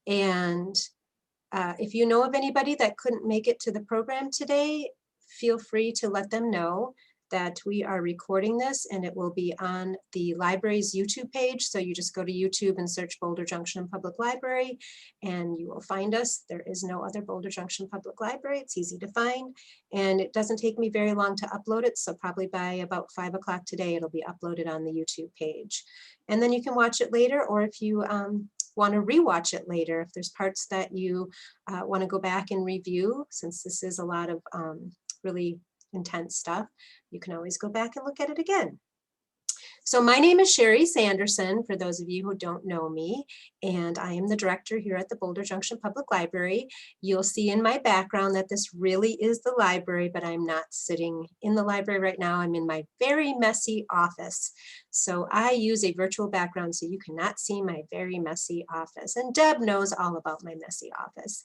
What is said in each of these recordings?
And if you know of anybody that couldn't make it to the program today, feel free to let them know that we are recording this and it will be on the library's YouTube page. So you just go to YouTube and search Boulder Junction Public Library and you will find us. There is no other Boulder Junction Public Library. It's easy to find and it doesn't take me very long to upload it. So probably by about 5 o'clock today, it'll be uploaded on the YouTube page. And then you can watch it later, or if you want to rewatch it later, if there's parts that you want to go back and review, since this is a lot of really intense stuff, you can always go back and look at it again. So my name is Sherry Sanderson, for those of you who don't know me, and I am the director here at the Boulder Junction Public Library. You'll see in my background that this really is the library, but I'm not sitting in the library right now. I'm in my very messy office. So I use a virtual background so you cannot see my very messy office. And Deb knows all about my messy office.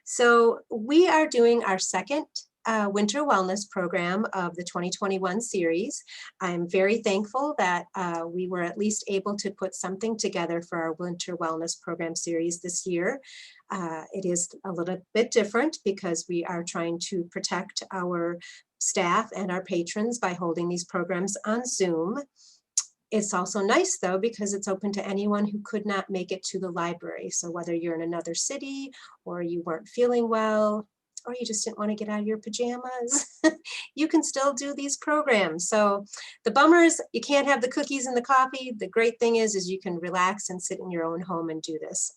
So we are doing our second winter wellness program of the 2021 series. I'm very thankful that we were at least able to put something together for our winter wellness program series this year. It is a little bit different because we are trying to protect our staff and our patrons by holding these programs on Zoom. It's also nice though, because it's open to anyone who could not make it to the library. So whether you're in another city or you weren't feeling well, or you just didn't want to get out of your pajamas, you can still do these programs. So the bummer is you can't have the cookies and the coffee. The great thing is you can relax and sit in your own home and do this.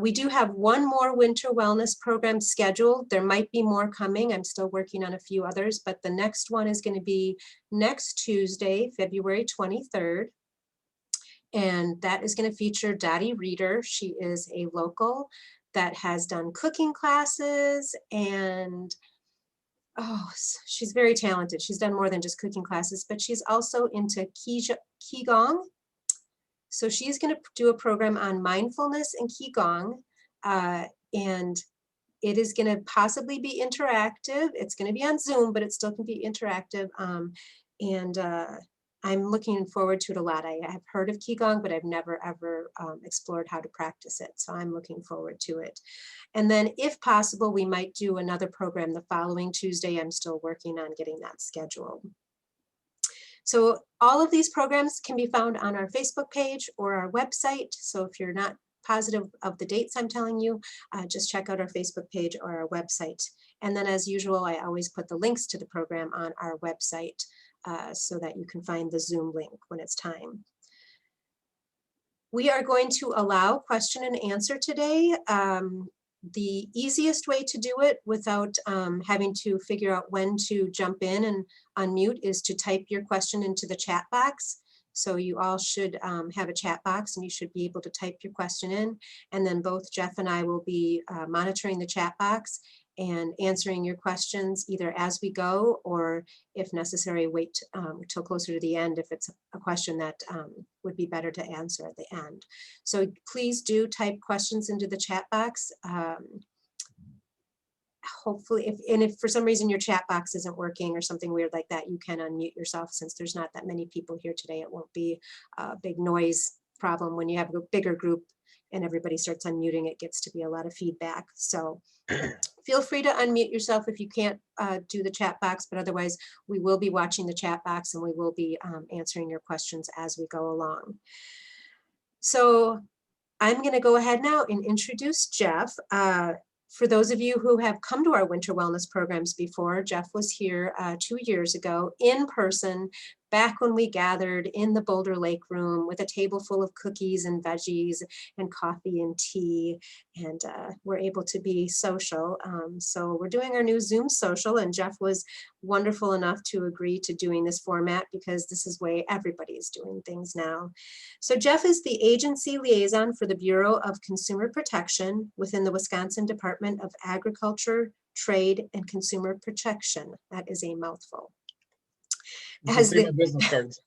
We do have one more winter wellness program scheduled. There might be more coming. I'm still working on a few others, but the next one is going to be next Tuesday, February 23rd. And that is going to feature Dottie Reeder. She is a local that has done cooking classes and she's very talented. She's done more than just cooking classes, but she's also into Qigong. So she's going to do a program on mindfulness and Qigong, and it is going to possibly be interactive. It's going to be on Zoom, but it still can be interactive. I'm looking forward to it a lot. I have heard of Qigong, but I've never ever explored how to practice it. So I'm looking forward to it. And then if possible, we might do another program the following Tuesday. I'm still working on getting that scheduled. So all of these programs can be found on our Facebook page or our website. So if you're not positive of the dates I'm telling you, just check out our Facebook page or our website. And then as usual, I always put the links to the program on our website so that you can find the Zoom link when it's time. We are going to allow question and answer today. The easiest way to do it without having to figure out when to jump in and unmute is to type your question into the chat box. So you all should have a chat box and you should be able to type your question in. And then both Jeff and I will be monitoring the chat box and answering your questions either as we go, or if necessary, wait till closer to the end if it's a question that would be better to answer at the end. So please do type questions into the chat box. Hopefully, if for some reason your chat box isn't working or something weird like that, you can unmute yourself. Since there's not that many people here today, it won't be a big noise problem. When you have a bigger group and everybody starts unmuting, it gets to be a lot of feedback. So feel free to unmute yourself if you can't do the chat box, but otherwise we will be watching the chat box and we will be answering your questions as we go along. So I'm going to go ahead now and introduce Jeff. For those of you who have come to our winter wellness programs before, Jeff was here 2 years ago in person, back when we gathered in the Boulder Lake room with a table full of cookies and veggies and coffee and tea, and we're able to be social. So we're doing our new Zoom social, and Jeff was wonderful enough to agree to doing this format because this is the way everybody is doing things now. So Jeff is the Agency Liaison for the Bureau of Consumer Protection within the Wisconsin Department of Agriculture, Trade, and Consumer Protection. That is a mouthful. As the business cards.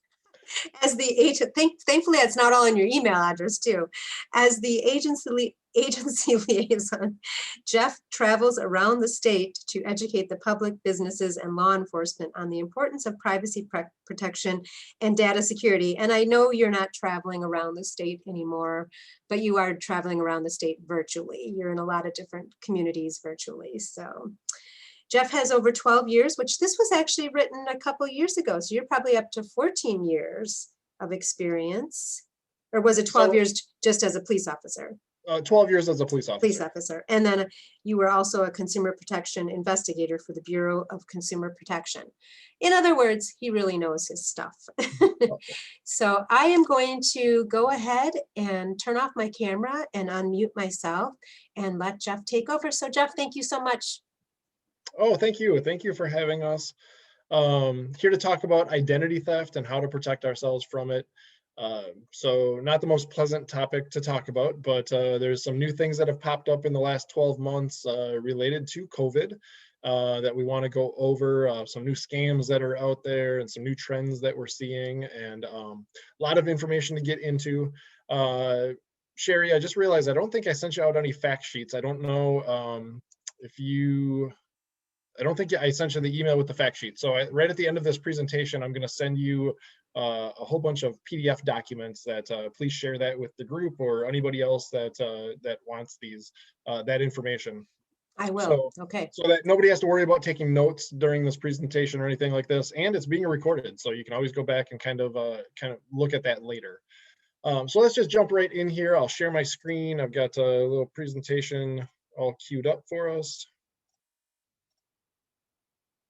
As the agent, thankfully that's not all in your email address too. As the agency liaison, Jeff travels around the state to educate the public, businesses, and law enforcement on the importance of privacy protection and data security. And I know you're not traveling around the state anymore, but you are traveling around the state virtually. You're in a lot of different communities virtually. So Jeff has over 12 years, which this was actually written a couple years ago. So you're probably up to 14 years of experience. Or was it 12 years just as a police officer? 12 years as a police officer. Police officer. And then you were also a Consumer Protection Investigator for the Bureau of Consumer Protection. In other words, he really knows his stuff. So I am going to go ahead and turn off my camera and unmute myself and let Jeff take over. So Jeff, thank you so much. Oh, thank you. Thank you for having us. Here to talk about identity theft and how to protect ourselves from it. So not the most pleasant topic to talk about, but there's some new things that have popped up in the last 12 months related to COVID that we want to go over, some new scams that are out there and some new trends that we're seeing, and a lot of information to get into. Sherry, I just realized I don't think I sent you out any fact sheets. I don't know if you... I don't think I sent you the email with the fact sheet. So right at the end of this presentation, I'm going to send you a whole bunch of PDF documents that please share that with the group or anybody else that that wants these that information. I will. So, okay. So that nobody has to worry about taking notes during this presentation or anything like this. And it's being recorded, so you can always go back and kind of look at that later. So let's just jump right in here. I'll share my screen. I've got a little presentation all queued up for us.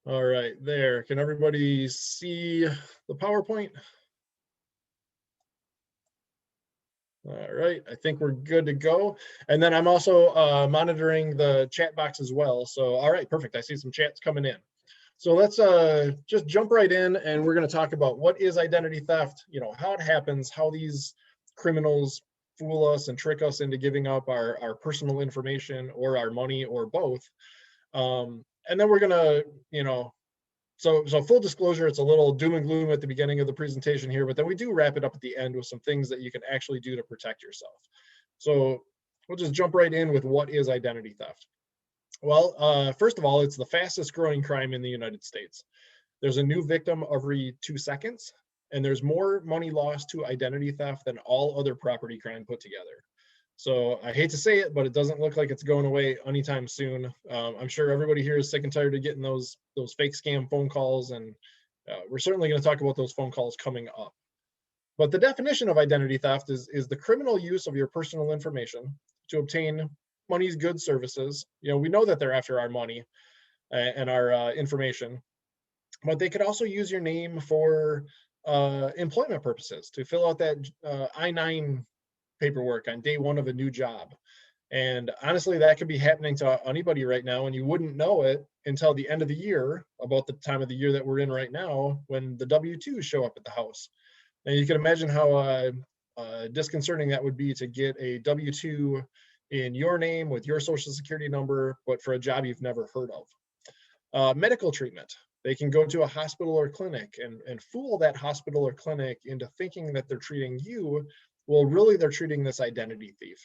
All right, there. Can everybody see the PowerPoint? All right, I think we're good to go. And then I'm also monitoring the chat box as well. So, all right, perfect. I see some chats coming in. So let's just jump right in, and we're going to talk about what is identity theft, you know, how it happens, how these criminals fool us and trick us into giving up our personal information or our money or both. And then we're gonna, you know, so full disclosure, it's a little doom and gloom at the beginning of the presentation here, but then we do wrap it up at the end with some things that you can actually do to protect yourself. So we'll just jump right in with what is identity theft. Well, first of all, it's the fastest growing crime in the United States. There's a new victim every 2 seconds, and there's more money lost to identity theft than all other property crime put together. So I hate to say it, but it doesn't look like it's going away anytime soon. I'm sure everybody here is sick and tired of getting those fake scam phone calls, and we're certainly going to talk about those phone calls coming up. But the definition of identity theft is the criminal use of your personal information to obtain money, goods, services. You know, we know that they're after our money and our information, but they could also use your name for employment purposes, to fill out that I-9 paperwork on day one of a new job. And honestly, that could be happening to anybody right now, and you wouldn't know it until the end of the year, about the time of the year that we're in right now, when the W-2s show up at the house. And you can imagine how disconcerting that would be to get a W-2 in your name with your social security number, but for a job you've never heard of. Medical treatment. They can go to a hospital or clinic and fool that hospital or clinic into thinking that they're treating you. Well, really, they're treating this identity thief.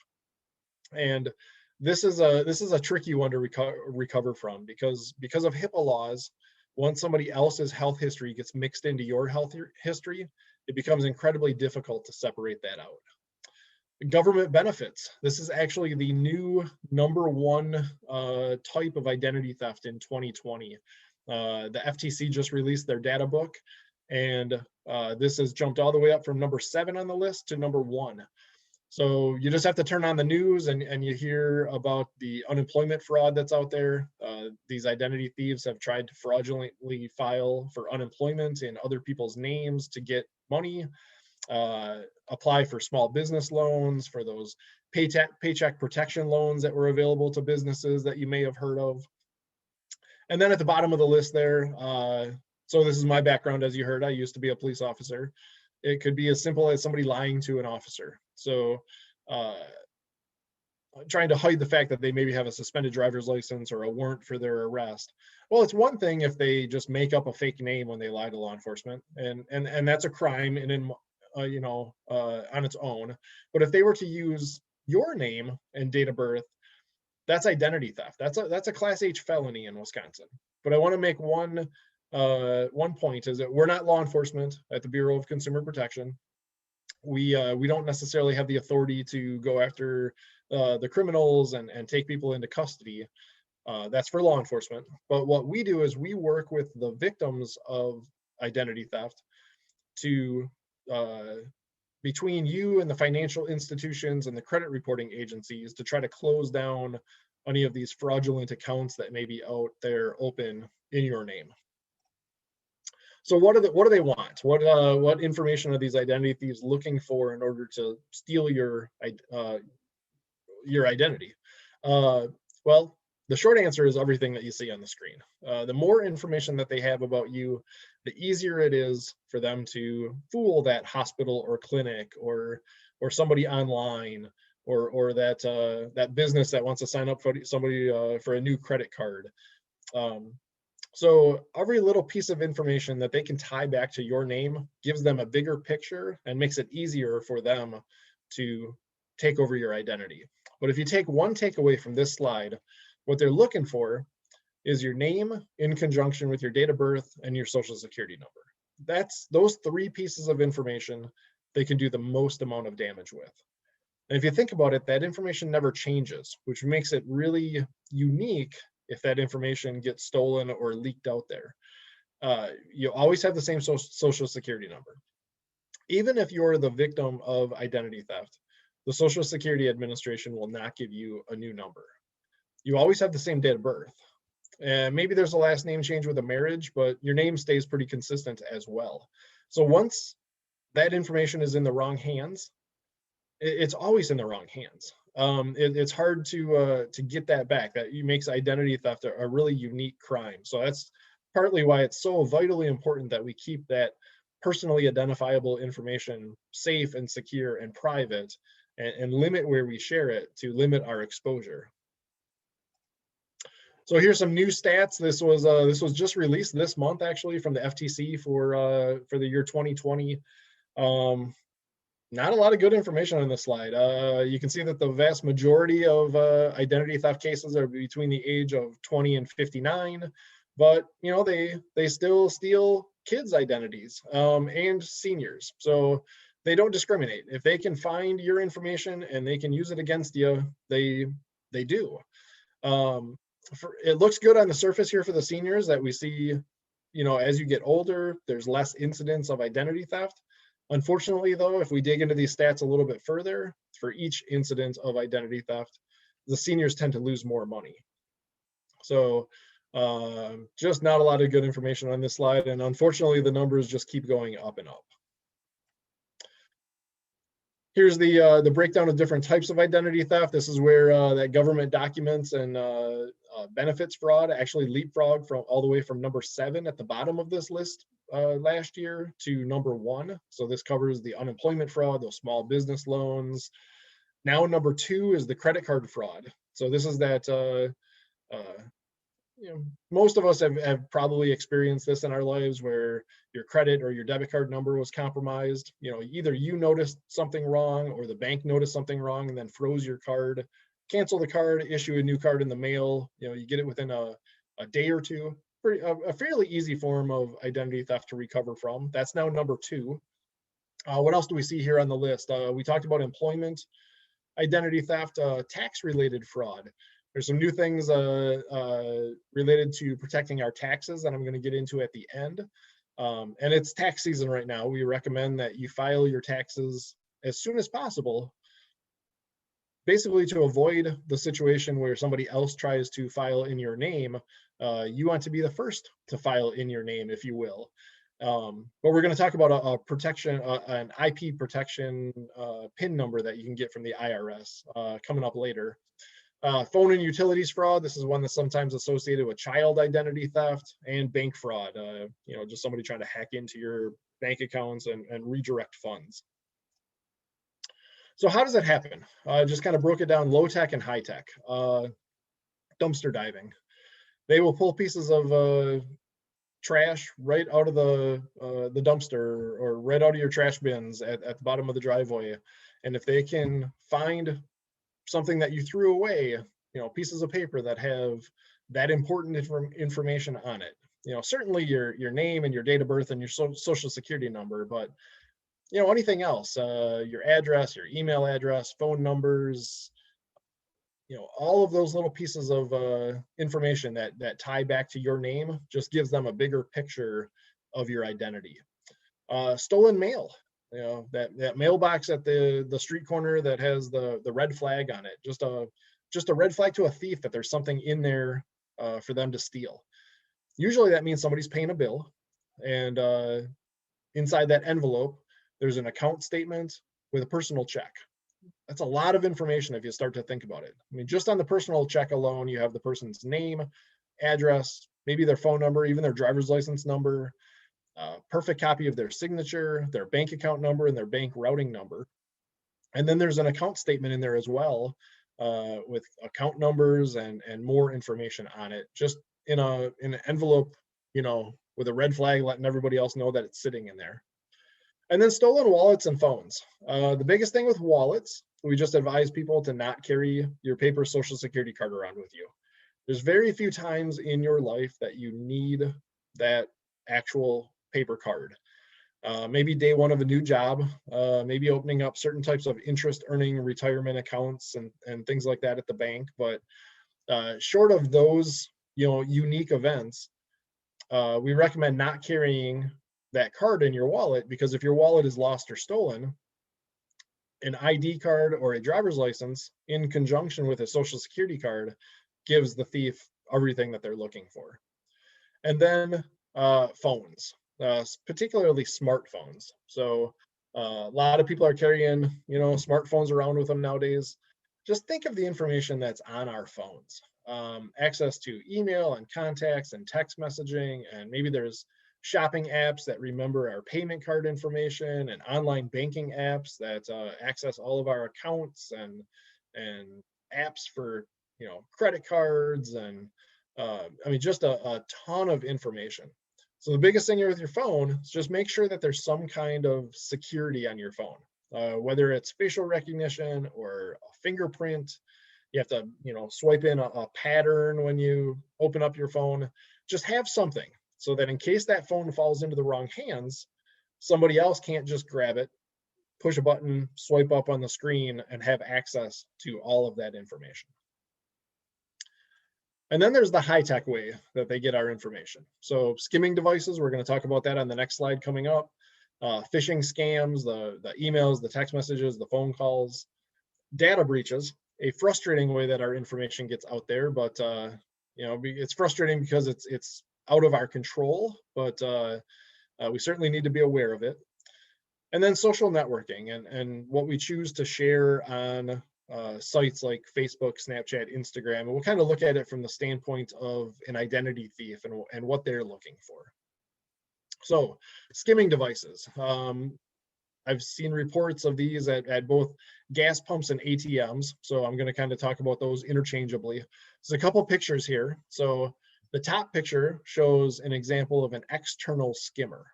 And this is a tricky one to recover from, because of HIPAA laws. Once somebody else's health history gets mixed into your health history, it becomes incredibly difficult to separate that out. Government benefits. This is actually the new #1 type of identity theft in 2020. The FTC just released their data book, and this has jumped all the way up from #7 on the list to #1. So you just have to turn on the news and you hear about the unemployment fraud that's out there. These identity thieves have tried to fraudulently file for unemployment in other people's names to get money, apply for small business loans, for those paycheck protection loans that were available to businesses that you may have heard of. And then at the bottom of the list there, so this is my background, as you heard. I used to be a police officer. It could be as simple as somebody lying to an officer. So trying to hide the fact that they maybe have a suspended driver's license or a warrant for their arrest. Well, it's one thing if they just make up a fake name when they lie to law enforcement, and that's a crime in on its own. But if they were to use your name and date of birth, that's identity theft. That's a Class H felony in Wisconsin. But I want to make one point is that we're not law enforcement at the Bureau of Consumer Protection. We don't necessarily have the authority to go after the criminals and take people into custody. That's for law enforcement. But what we do is we work with the victims of identity theft to between you and the financial institutions and the credit reporting agencies to try to close down any of these fraudulent accounts that may be out there open in your name. So what do they want? What information are these identity thieves looking for in order to steal your identity? Well, the short answer is everything that you see on the screen. The more information that they have about you, the easier it is for them to fool that hospital or clinic or somebody online or that business that wants to sign up for somebody for a new credit card. So every little piece of information that they can tie back to your name gives them a bigger picture and makes it easier for them to take over your identity. But if you take one takeaway from this slide, what they're looking for is your name in conjunction with your date of birth and your social security number. That's those three pieces of information they can do the most amount of damage with. And if you think about it, that information never changes, which makes it really unique if that information gets stolen or leaked out there. You always have the same social security number. Even if you're the victim of identity theft, the Social Security Administration will not give you a new number. You always have the same date of birth. And maybe there's a last name change with a marriage, but your name stays pretty consistent as well. So once that information is in the wrong hands, it's always in the wrong hands. It's hard to get that back. That makes identity theft a really unique crime. So that's partly why it's so vitally important that we keep that personally identifiable information safe and secure and private, and limit where we share it to limit our exposure. So here's some new stats. This was just released this month, actually, from the FTC for the year 2020. Not a lot of good information on this slide. You can see that the vast majority of identity theft cases are between the age of 20 and 59, but they still steal kids' identities and seniors. So they don't discriminate. If they can find your information and they can use it against you, they do. It looks good on the surface here for the seniors that we see, as you get older, there's less incidents of identity theft. Unfortunately, though, if we dig into these stats a little bit further, for each incident of identity theft, the seniors tend to lose more money. So just not a lot of good information on this slide. And unfortunately, the numbers just keep going up and up. Here's the breakdown of different types of identity theft. This is where that government documents and benefits fraud actually leapfrog all the way from number 7 at the bottom of this list last year to number 1. So this covers the unemployment fraud, those small business loans. Now number 2 is the credit card fraud. So this is that most of us have probably experienced this in our lives where your credit or your debit card number was compromised. Either you noticed something wrong or the bank noticed something wrong and then froze your card, cancel the card, issue a new card in the mail. You get it within a day or two. A fairly easy form of identity theft to recover from. That's now number 2. What else do we see here on the list? We talked about employment identity theft, tax-related fraud. There's some new things related to protecting our taxes that I'm going to get into at the end. And it's tax season right now. We recommend that you file your taxes as soon as possible, basically to avoid the situation where somebody else tries to file in your name. You want to be the first to file in your name, if you will. But we're going to talk about a protection, an IP protection PIN number that you can get from the IRS coming up later. Phone and utilities fraud. This is one that's sometimes associated with child identity theft and bank fraud. Just somebody trying to hack into your bank accounts and redirect funds. So how does that happen? Just kind of broke it down, low tech and high tech. Dumpster diving. They will pull pieces of trash right out of the dumpster or right out of your trash bins at the bottom of the driveway. And if they can find something that you threw away, pieces of paper that have that important information on it, certainly your name and your date of birth and your social security number, but anything else, your address, your email address, phone numbers, all of those little pieces of information that tie back to your name just gives them a bigger picture of your identity. Stolen mail, that mailbox at the street corner that has the red flag on it, just a red flag to a thief that there's something in there for them to steal. Usually that means somebody's paying a bill, and inside that envelope there's an account statement with a personal check. That's a lot of information if you start to think about it. I mean, just on the personal check alone, you have the person's name, address, maybe their phone number, even their driver's license number, perfect copy of their signature, their bank account number, and their bank routing number. And then there's an account statement in there as well, with account numbers and more information on it, just in an envelope, with a red flag letting everybody else know that it's sitting in there. And then stolen wallets and phones. The biggest thing with wallets, we just advise people to not carry your paper social security card around with you. There's very few times in your life that you need that actual paper card. Maybe day one of a new job, maybe opening up certain types of interest earning retirement accounts and things like that at the bank. But short of those, unique events, we recommend not carrying that card in your wallet, because if your wallet is lost or stolen, an ID card or a driver's license in conjunction with a social security card gives the thief everything that they're looking for. And then phones, particularly smartphones. So a lot of people are carrying, smartphones around with them nowadays. Just think of the information that's on our phones. Access to email and contacts and text messaging, and maybe there's shopping apps that remember our payment card information, and online banking apps that access all of our accounts, and apps for credit cards, and just a ton of information. So the biggest thing here with your phone is just make sure that there's some kind of security on your phone, whether it's facial recognition or a fingerprint. You have to swipe in a pattern when you open up your phone. Just have something, so that in case that phone falls into the wrong hands, somebody else can't just grab it, push a button, swipe up on the screen, and have access to all of that information. And then there's the high-tech way that they get our information. So skimming devices, we're going to talk about that on the next slide coming up. Phishing scams, the emails, the text messages, the phone calls. Data breaches, a frustrating way that our information gets out there, but it's frustrating because it's out of our control, but we certainly need to be aware of it. And then social networking and what we choose to share on sites like Facebook, Snapchat, Instagram, and we'll kind of look at it from the standpoint of an identity thief and what they're looking for. So skimming devices. I've seen reports of these at both gas pumps and ATMs, so I'm going to kind of talk about those interchangeably. There's a couple pictures here. So the top picture shows an example of an external skimmer.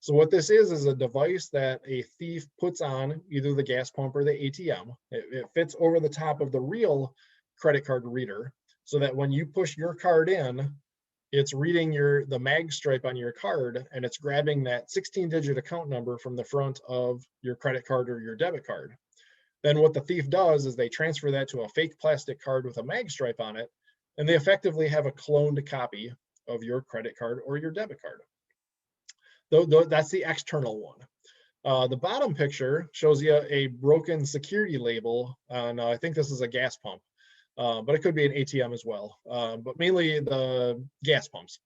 So what this is a device that a thief puts on either the gas pump or the ATM. It fits over the top of the real credit card reader, so that when you push your card in, it's reading the mag stripe on your card, and it's grabbing that 16-digit account number from the front of your credit card or your debit card. Then what the thief does is they transfer that to a fake plastic card with a mag stripe on it, and they effectively have a cloned copy of your credit card or your debit card. That's the external one. The bottom picture shows you a broken security label on, I think this is a gas pump, but it could be an ATM as well, but mainly the gas pumps.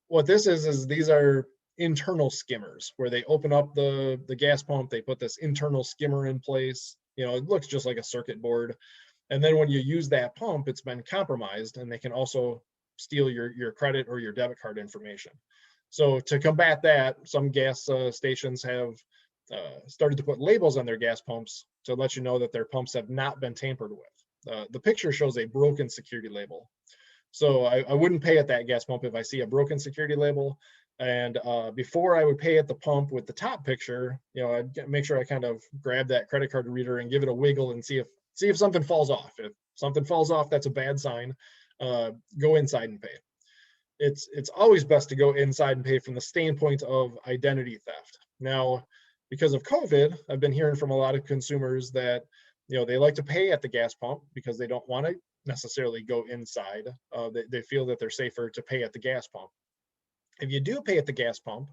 What this is these are internal skimmers, where they open up the gas pump, they put this internal skimmer in place. It looks just like a circuit board. And then when you use that pump, it's been compromised, and they can also steal your credit or your debit card information. So to combat that, some gas stations have started to put labels on their gas pumps to let you know that their pumps have not been tampered with. The picture shows a broken security label. So I wouldn't pay at that gas pump if I see a broken security label. And before I would pay at the pump with the top picture, I'd make sure I kind of grab that credit card reader and give it a wiggle and see if something falls off. If something falls off, that's a bad sign. Go inside and pay. It's always best to go inside and pay from the standpoint of identity theft. Now, because of COVID, I've been hearing from a lot of consumers that they like to pay at the gas pump because they don't want to necessarily go inside. They feel that they're safer to pay at the gas pump. If you do pay at the gas pump,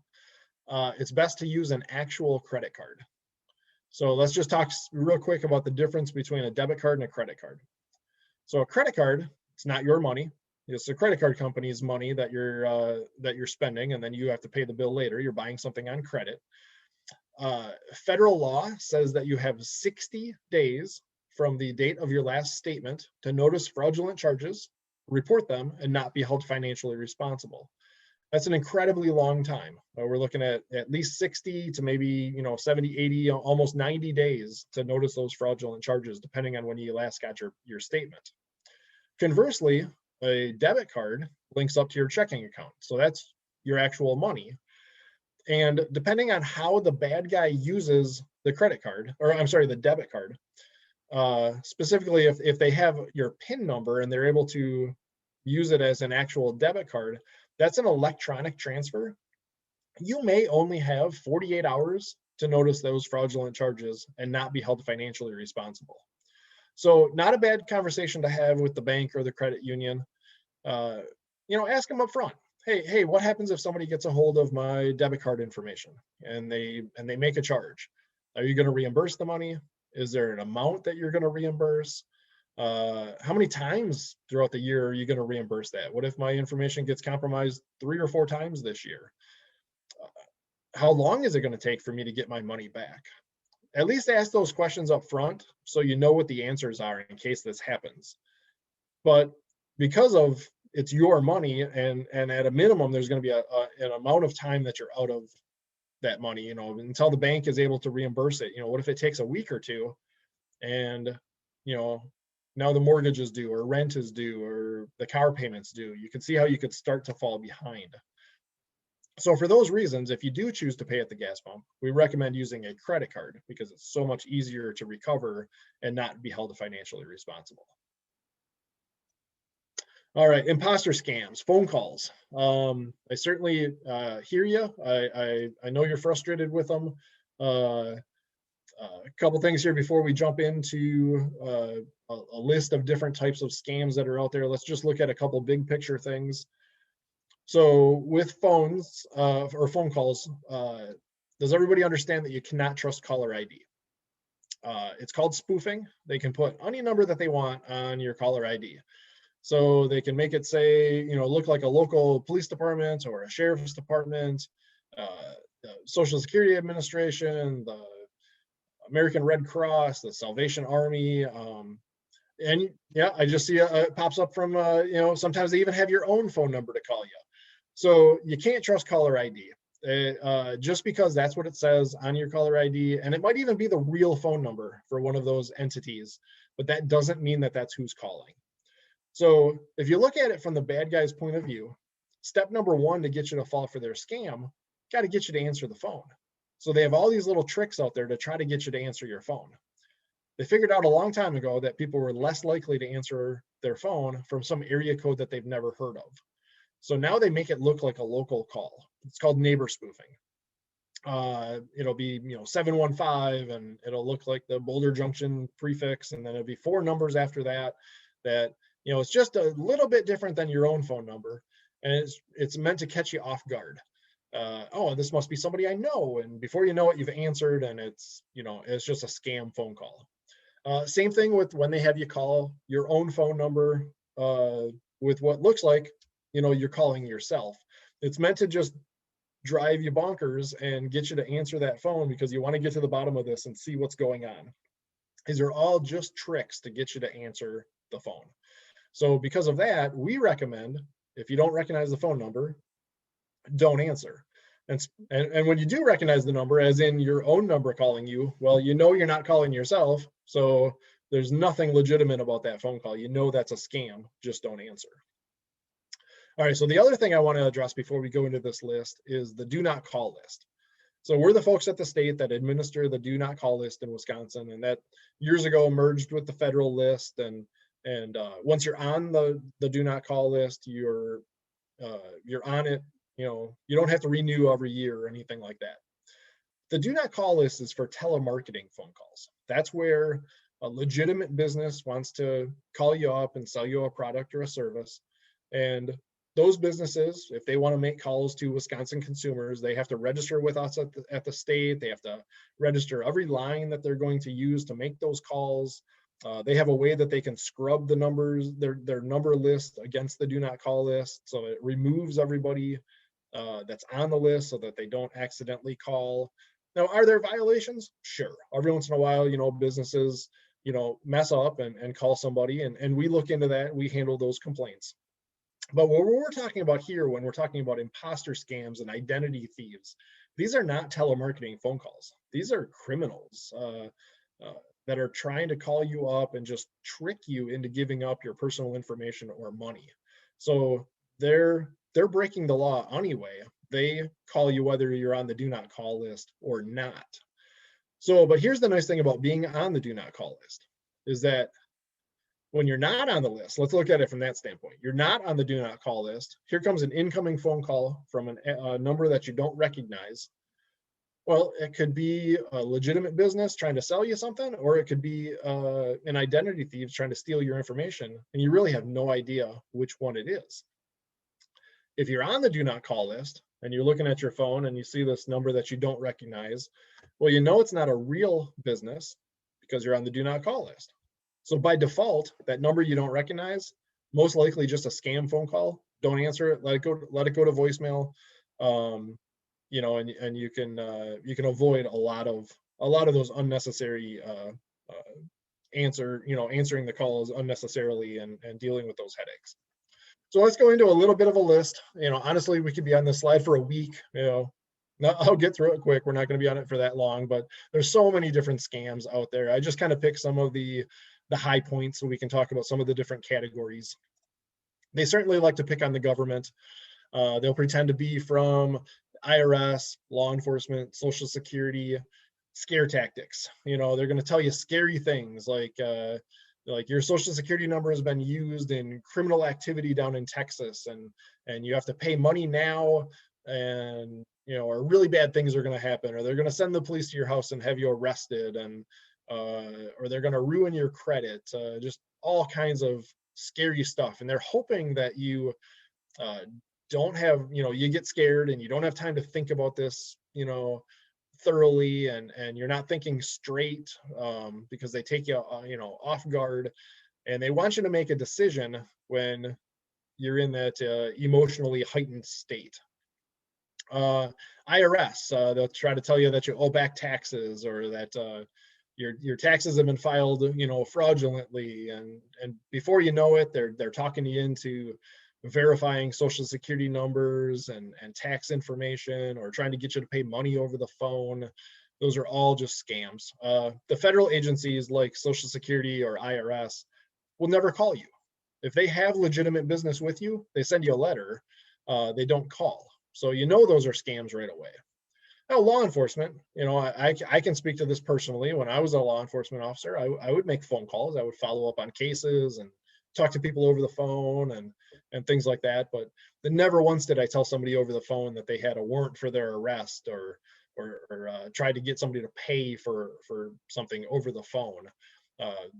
it's best to use an actual credit card. So let's just talk real quick about the difference between a debit card and a credit card. So a credit card, it's not your money. It's the credit card company's money that you're spending, and then you have to pay the bill later. You're buying something on credit. Federal law says that you have 60 days from the date of your last statement to notice fraudulent charges, report them, and not be held financially responsible. That's an incredibly long time. We're looking at least 60 to maybe 70, 80, almost 90 days to notice those fraudulent charges, depending on when you last got your statement. Conversely, a debit card links up to your checking account. So that's your actual money. And depending on how the bad guy uses the credit card, or I'm sorry, the debit card, specifically if they have your PIN number and they're able to use it as an actual debit card, that's an electronic transfer. You may only have 48 hours to notice those fraudulent charges and not be held financially responsible. So not a bad conversation to have with the bank or the credit union. Ask them up front. Hey, what happens if somebody gets a hold of my debit card information and they make a charge? Are you going to reimburse the money? Is there an amount that you're going to reimburse? How many times throughout the year are you going to reimburse that? What if my information gets compromised 3 or 4 times this year? How long is it going to take for me to get my money back? At least ask those questions up front so you know what the answers are in case this happens. But because of it's your money, and at a minimum, there's going to be an amount of time that you're out of that money, until the bank is able to reimburse it. What if it takes a week or two and, now the mortgage is due or rent is due or the car payment's due? You can see how you could start to fall behind. So for those reasons, if you do choose to pay at the gas pump, we recommend using a credit card because it's so much easier to recover and not be held financially responsible. All right, imposter scams, phone calls. I certainly hear you. I know you're frustrated with them. A couple things here before we jump into a list of different types of scams that are out there. Let's just look at a couple big picture things. So with phones or phone calls, does everybody understand that you cannot trust caller ID? It's called spoofing. They can put any number that they want on your caller ID. So they can make it say, look like a local police department or a sheriff's department, the Social Security Administration, the American Red Cross, the Salvation Army. And yeah, I just see it pops up from, sometimes they even have your own phone number to call you. So you can't trust caller ID just because that's what it says on your caller ID. And it might even be the real phone number for one of those entities, but that doesn't mean that that's who's calling. So if you look at it from the bad guy's point of view, step number one to get you to fall for their scam, got to get you to answer the phone. So they have all these little tricks out there to try to get you to answer your phone. They figured out a long time ago that people were less likely to answer their phone from some area code that they've never heard of. So now they make it look like a local call. It's called neighbor spoofing. It'll be 715, and it'll look like the Boulder Junction prefix, and then it'll be 4 numbers after that. It's just a little bit different than your own phone number, and it's meant to catch you off guard. Oh, this must be somebody I know, and before you know it, you've answered, and it's just a scam phone call. Same thing with when they have you call your own phone number with what looks like you're calling yourself. It's meant to just drive you bonkers and get you to answer that phone because you want to get to the bottom of this and see what's going on. These are all just tricks to get you to answer the phone. So because of that, we recommend, if you don't recognize the phone number, don't answer. And when you do recognize the number, as in your own number calling you, well, you know you're not calling yourself, so there's nothing legitimate about that phone call. You know that's a scam, just don't answer. All right, so the other thing I want to address before we go into this list is the do not call list. So we're the folks at the state that administer the do not call list in Wisconsin, and that years ago merged with the federal list. And once you're on the do not call list, you're on it. You know, you don't have to renew every year or anything like that. The do not call list is for telemarketing phone calls. That's where a legitimate business wants to call you up and sell you a product or a service. And those businesses, if they want to make calls to Wisconsin consumers, they have to register with us at the state. They have to register every line that they're going to use to make those calls. They have a way that they can scrub the numbers, their number list against the do not call list. So it removes everybody that's on the list so that they don't accidentally call. Now, are there violations? Sure. Every once in a while, you know, businesses, you know, mess up and call somebody, and we look into that. We handle those complaints. But what we're talking about here, when we're talking about imposter scams and identity thieves, these are not telemarketing phone calls. These are criminals that are trying to call you up and just trick you into giving up your personal information or money. So they're breaking the law anyway. They call you whether you're on the do not call list or not. So, but here's the nice thing about being on the do not call list is that when you're not on the list, let's look at it from that standpoint. You're not on the do not call list. Here comes an incoming phone call from a number that you don't recognize. Well, it could be a legitimate business trying to sell you something, or it could be an identity thief trying to steal your information, and you really have no idea which one it is. If you're on the do not call list and you're looking at your phone and you see this number that you don't recognize, well, you know it's not a real business because you're on the do not call list. So by default, that number you don't recognize, most likely just a scam phone call. Don't answer it. Let it go to voicemail. You know, and you can avoid a lot of those unnecessary answering the calls unnecessarily and dealing with those headaches. So let's go into a little bit of a list. You know, honestly, we could be on this slide for a week. You know, I'll get through it quick. We're not going to be on it for that long, but there's so many different scams out there. I just kind of picked some of the high points so we can talk about some of the different categories. They certainly like to pick on the government. They'll pretend to be from IRS, law enforcement, Social Security, scare tactics. You know, they're going to tell you scary things like your Social Security number has been used in criminal activity down in Texas, and you have to pay money now, and you know, or really bad things are going to happen, or they're going to send the police to your house and have you arrested, and or they're going to ruin your credit, just all kinds of scary stuff. And they're hoping that you don't have, you know, you get scared and you don't have time to think about this, you know, thoroughly, and you're not thinking straight, because they take you, you know, off guard, and they want you to make a decision when you're in that emotionally heightened state. IRS, they'll try to tell you that you owe back taxes, or that your taxes have been filed, you know, fraudulently, and before you know it, they're talking you into verifying Social Security numbers and tax information, or trying to get you to pay money over the phone. Those are all just scams. The federal agencies like Social Security or IRS will never call you. If they have legitimate business with you, they send you a letter. They don't call. So you know those are scams right away. Now, law enforcement, you know, I can speak to this personally. When I was a law enforcement officer, I would make phone calls. I would follow up on cases and talk to people over the phone and things like that. But never once did I tell somebody over the phone that they had a warrant for their arrest, or try to get somebody to pay for something over the phone.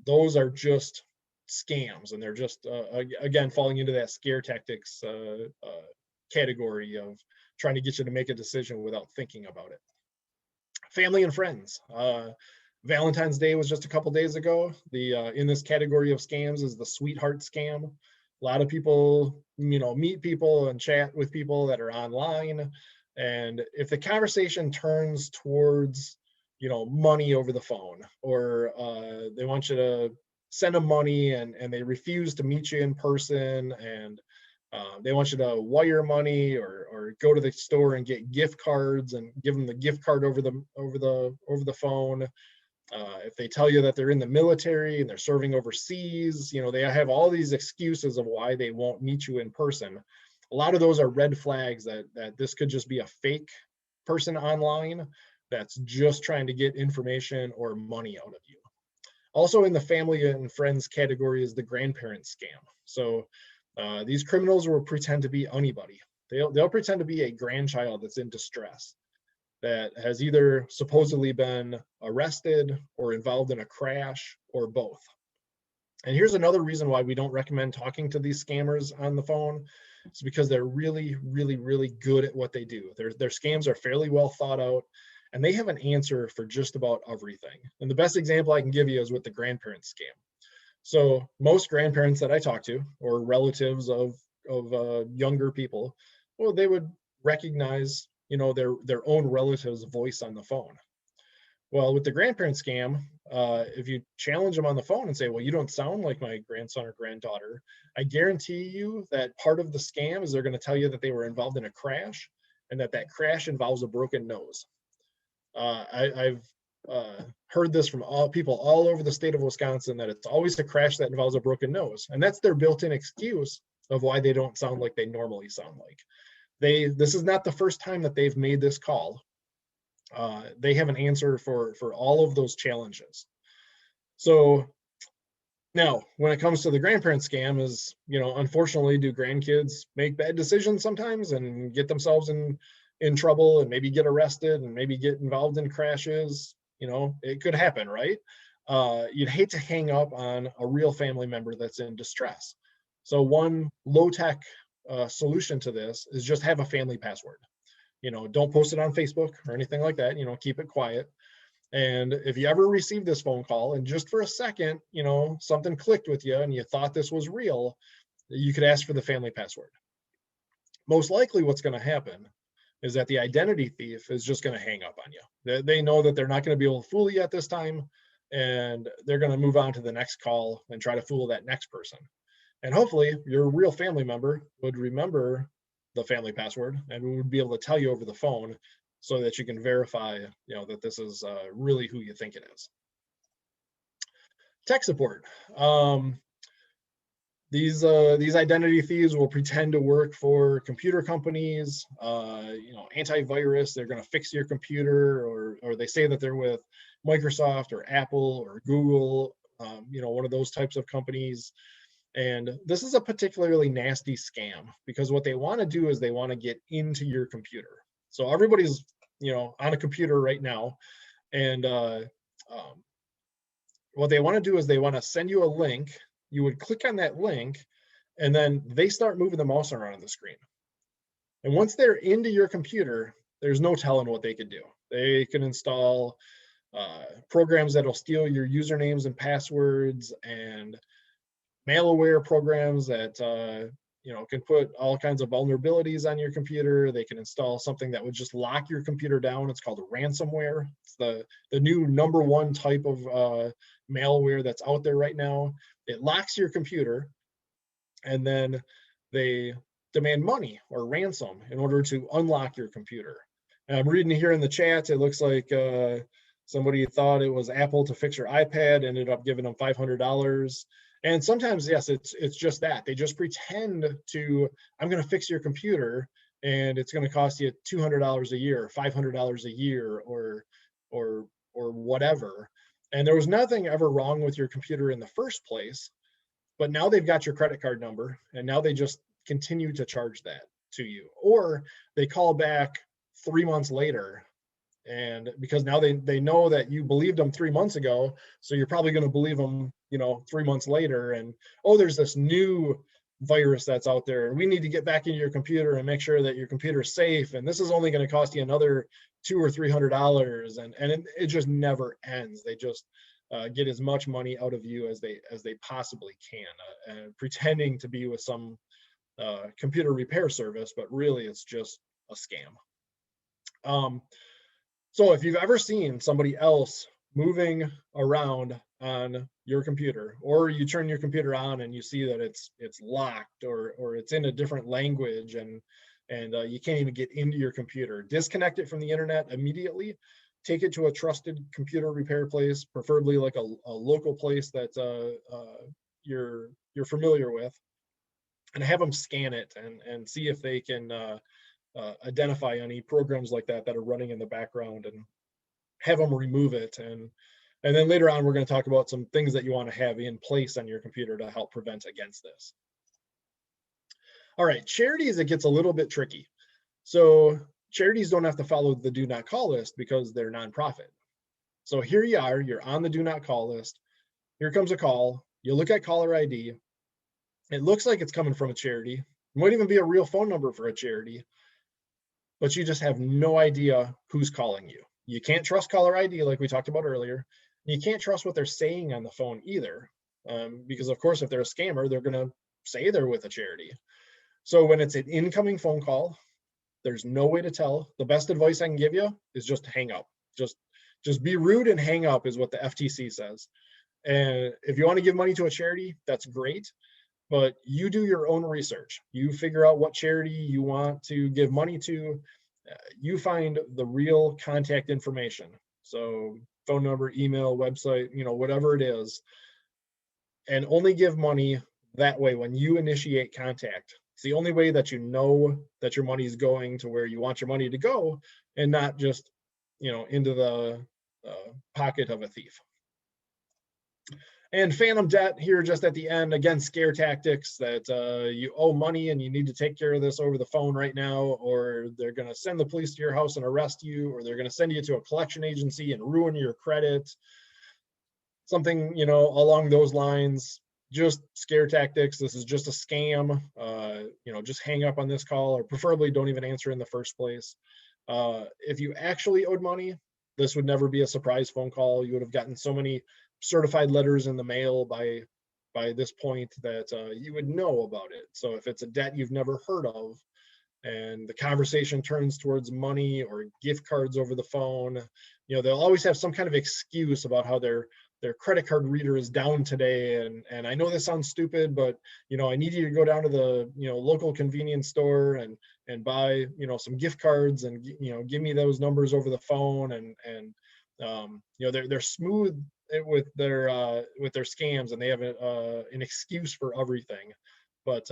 Those are just scams, and they're just again falling into that scare tactics category of trying to get you to make a decision without thinking about it. Family and friends. Valentine's Day was just a couple days ago. The in this category of scams is the sweetheart scam. A lot of people, you know, meet people and chat with people that are online, and if the conversation turns towards, you know, money over the phone, or they want you to send them money and they refuse to meet you in person, and They want you to wire money or go to the store and get gift cards and give them the gift card over the phone. If they tell you that they're in the military and they're serving overseas, they have all these excuses of why they won't meet you in person. A lot of those are red flags that this could just be a fake person online that's just trying to get information or money out of you. Also in the family and friends category is the grandparent scam. So these criminals will pretend to be anybody. They'll pretend to be a grandchild that's in distress, that has either supposedly been arrested or involved in a crash or both. And here's another reason why we don't recommend talking to these scammers on the phone. It's because they're really, really, really good at what they do. Their scams are fairly well thought out, and they have an answer for just about everything. And the best example I can give you is with the grandparent scam. So most grandparents that I talk to, or relatives of younger people, well, they would recognize their own relative's voice on the phone. Well, with the grandparent scam, if you challenge them on the phone and say, well, you don't sound like my grandson or granddaughter, I guarantee you that part of the scam is they're going to tell you that they were involved in a crash and that crash involves a broken nose. I've heard this from people all over the state of Wisconsin, that it's always a crash that involves a broken nose. And that's their built-in excuse of why they don't sound like they normally sound like. This is not the first time that they've made this call. They have an answer for all of those challenges. So now, when it comes to the grandparent scam, is, unfortunately, do grandkids make bad decisions sometimes and get themselves in trouble and maybe get arrested and maybe get involved in crashes? It could happen, right? You'd hate to hang up on a real family member that's in distress. So one low-tech solution to this is just have a family password. Don't post it on Facebook or anything like that. Keep it quiet. And if you ever receive this phone call and just for a second, something clicked with you and you thought this was real, you could ask for the family password. Most likely what's going to happen is that the identity thief is just going to hang up on you. They know that they're not going to be able to fool you at this time, and they're going to move on to the next call and try to fool that next person. And hopefully your real family member would remember the family password and we would be able to tell you over the phone so that you can verify, that this is really who you think it is. Tech support. These identity thieves will pretend to work for computer companies, antivirus. They're going to fix your computer, or they say that they're with Microsoft or Apple or Google, one of those types of companies. And this is a particularly nasty scam because what they want to do is they want to get into your computer. So everybody's, on a computer right now, and what they want to do is they want to send you a link. You would click on that link, and then they start moving the mouse around on the screen. And once they're into your computer, there's no telling what they could do. They can install programs that'll steal your usernames and passwords, and malware programs that can put all kinds of vulnerabilities on your computer. They can install something that would just lock your computer down. It's called ransomware. It's the new #1 type of malware that's out there right now. It locks your computer, and then they demand money or ransom in order to unlock your computer. And I'm reading here in the chat, it looks like somebody thought it was Apple to fix your iPad, ended up giving them $500. And sometimes, yes, it's just that. They just pretend to, I'm going to fix your computer, and it's going to cost you $200 a year, $500 a year, or whatever. And there was nothing ever wrong with your computer in the first place, but now they've got your credit card number, and now they just continue to charge that to you. Or they call back 3 months later, and because now they know that you believed them 3 months ago, so you're probably going to believe them 3 months later, and there's this new virus that's out there, and we need to get back into your computer and make sure that your computer is safe, and this is only going to cost you another $200 or $300, and it just never ends. They just get as much money out of you as they possibly can, pretending to be with some computer repair service, but really it's just a scam. So if you've ever seen somebody else moving around on your computer, or you turn your computer on and you see that it's locked, or it's in a different language, and you can't even get into your computer, disconnect it from the internet immediately. Take it to a trusted computer repair place, preferably like a local place that you're familiar with, and have them scan it and see if they can identify any programs like that are running in the background, and have them remove it. And then later on, we're going to talk about some things that you want to have in place on your computer to help prevent against this. All right, charities, it gets a little bit tricky. So charities don't have to follow the do not call list because they're nonprofit. So here you are, you're on the do not call list. Here comes a call. You look at caller ID. It looks like it's coming from a charity. It might even be a real phone number for a charity, but you just have no idea who's calling you. You can't trust caller ID like we talked about earlier. You can't trust what they're saying on the phone either, because of course, if they're a scammer, they're gonna say they're with a charity. So when it's an incoming phone call, there's no way to tell. The best advice I can give you is just hang up. Just be rude and hang up is what the FTC says. And if you want to give money to a charity, that's great, but you do your own research. You figure out what charity you want to give money to. You find the real contact information. So phone number, email, website, whatever it is, and only give money that way when you initiate contact. It's the only way that you know that your money is going to where you want your money to go, and not just, into the pocket of a thief. And phantom debt here just at the end, again, scare tactics that you owe money and you need to take care of this over the phone right now, or they're going to send the police to your house and arrest you, or they're going to send you to a collection agency and ruin your credit. Something, along those lines. Just scare tactics. This is just a scam. Just hang up on this call, or preferably don't even answer in the first place. If you actually owed money, this would never be a surprise phone call. You would have gotten so many certified letters in the mail by this point that you would know about it. So if it's a debt you've never heard of, and the conversation turns towards money or gift cards over the phone, they'll always have some kind of excuse about how their credit card reader is down today. And I know this sounds stupid, but I need you to go down to the local convenience store and buy some gift cards, and give me those numbers over the phone. And they're smooth with their scams, and they have an excuse for everything. But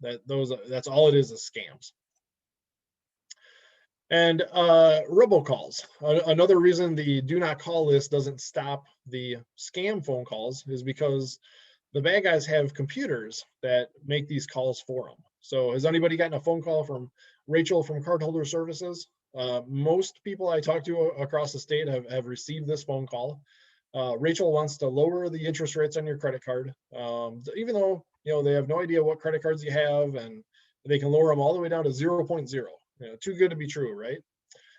that's all it is scams. And robocalls. Another reason the do not call list doesn't stop the scam phone calls is because the bad guys have computers that make these calls for them. So has anybody gotten a phone call from Rachel from Cardholder Services? Most people I talk to across the state have received this phone call. Rachel wants to lower the interest rates on your credit card, even though they have no idea what credit cards you have, and they can lower them all the way down to 0.0. Too good to be true, right?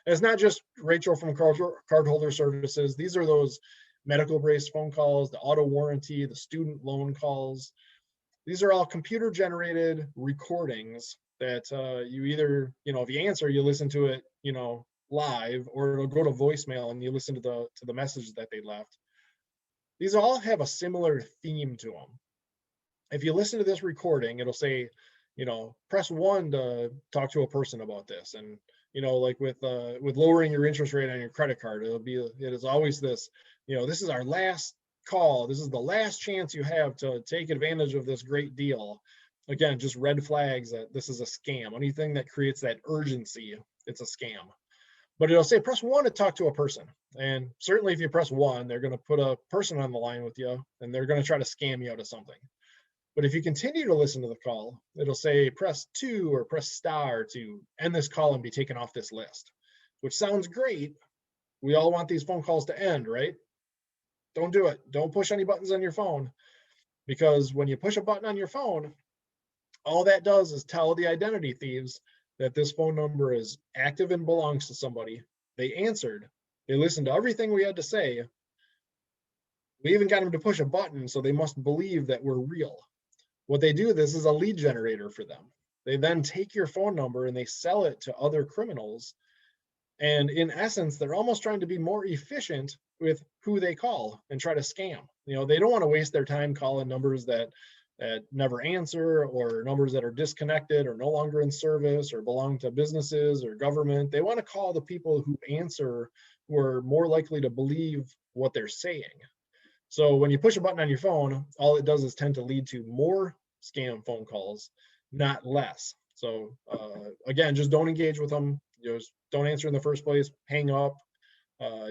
And it's not just Rachel from Cardholder Services. These are those medical-based phone calls, the auto warranty, the student loan calls. These are all computer-generated recordings that you either, if you answer, you listen to it, live, or it'll go to voicemail and you listen to the message that they left. These all have a similar theme to them. If you listen to this recording, it'll say, press 1 to talk to a person about this. And, like with lowering your interest rate on your credit card, it is always this, this is our last call. This is the last chance you have to take advantage of this great deal. Again, just red flags that this is a scam. Anything that creates that urgency, it's a scam. But it'll say press 1 to talk to a person. And certainly if you press 1, they're going to put a person on the line with you, and they're going to try to scam you out of something. But if you continue to listen to the call, it'll say press 2 or press star to end this call and be taken off this list, which sounds great. We all want these phone calls to end, right? Don't do it. Don't push any buttons on your phone, because when you push a button on your phone, all that does is tell the identity thieves that this phone number is active and belongs to somebody. They answered. They listened to everything we had to say. We even got them to push a button, so they must believe that we're real. What they do, this is a lead generator for them. They then take your phone number and they sell it to other criminals And in essence, they're almost trying to be more efficient with who they call and try to scam. They don't want to waste their time calling numbers that never answer, or numbers that are disconnected or no longer in service or belong to businesses or government. They want to call the people who answer, who are more likely to believe what they're saying. So when you push a button on your phone, all it does is tend to lead to more scam phone calls, not less. So again, just don't engage with them. Just don't answer in the first place, hang up,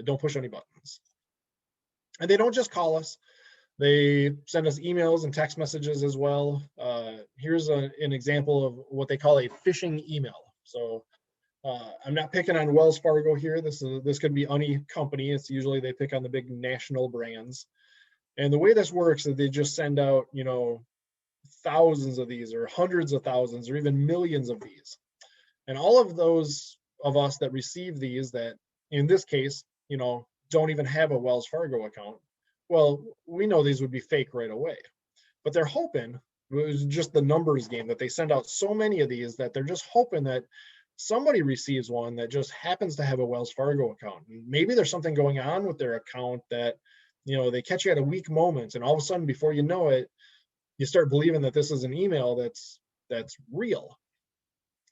don't push any buttons. And they don't just call us. They send us emails and text messages as well. Here's an example of what they call a phishing email. So I'm not picking on Wells Fargo here. This could be any company. It's usually they pick on the big national brands. And the way this works is they just send out, thousands of these, or hundreds of thousands, or even millions of these. And all of those of us that receive these, that in this case, don't even have a Wells Fargo account, well, we know these would be fake right away. But they're hoping, it was just the numbers game, that they send out so many of these that they're just hoping that somebody receives one that just happens to have a Wells Fargo account. Maybe there's something going on with their account that, they catch you at a weak moment, and all of a sudden, before you know it, you start believing that this is an email that's real.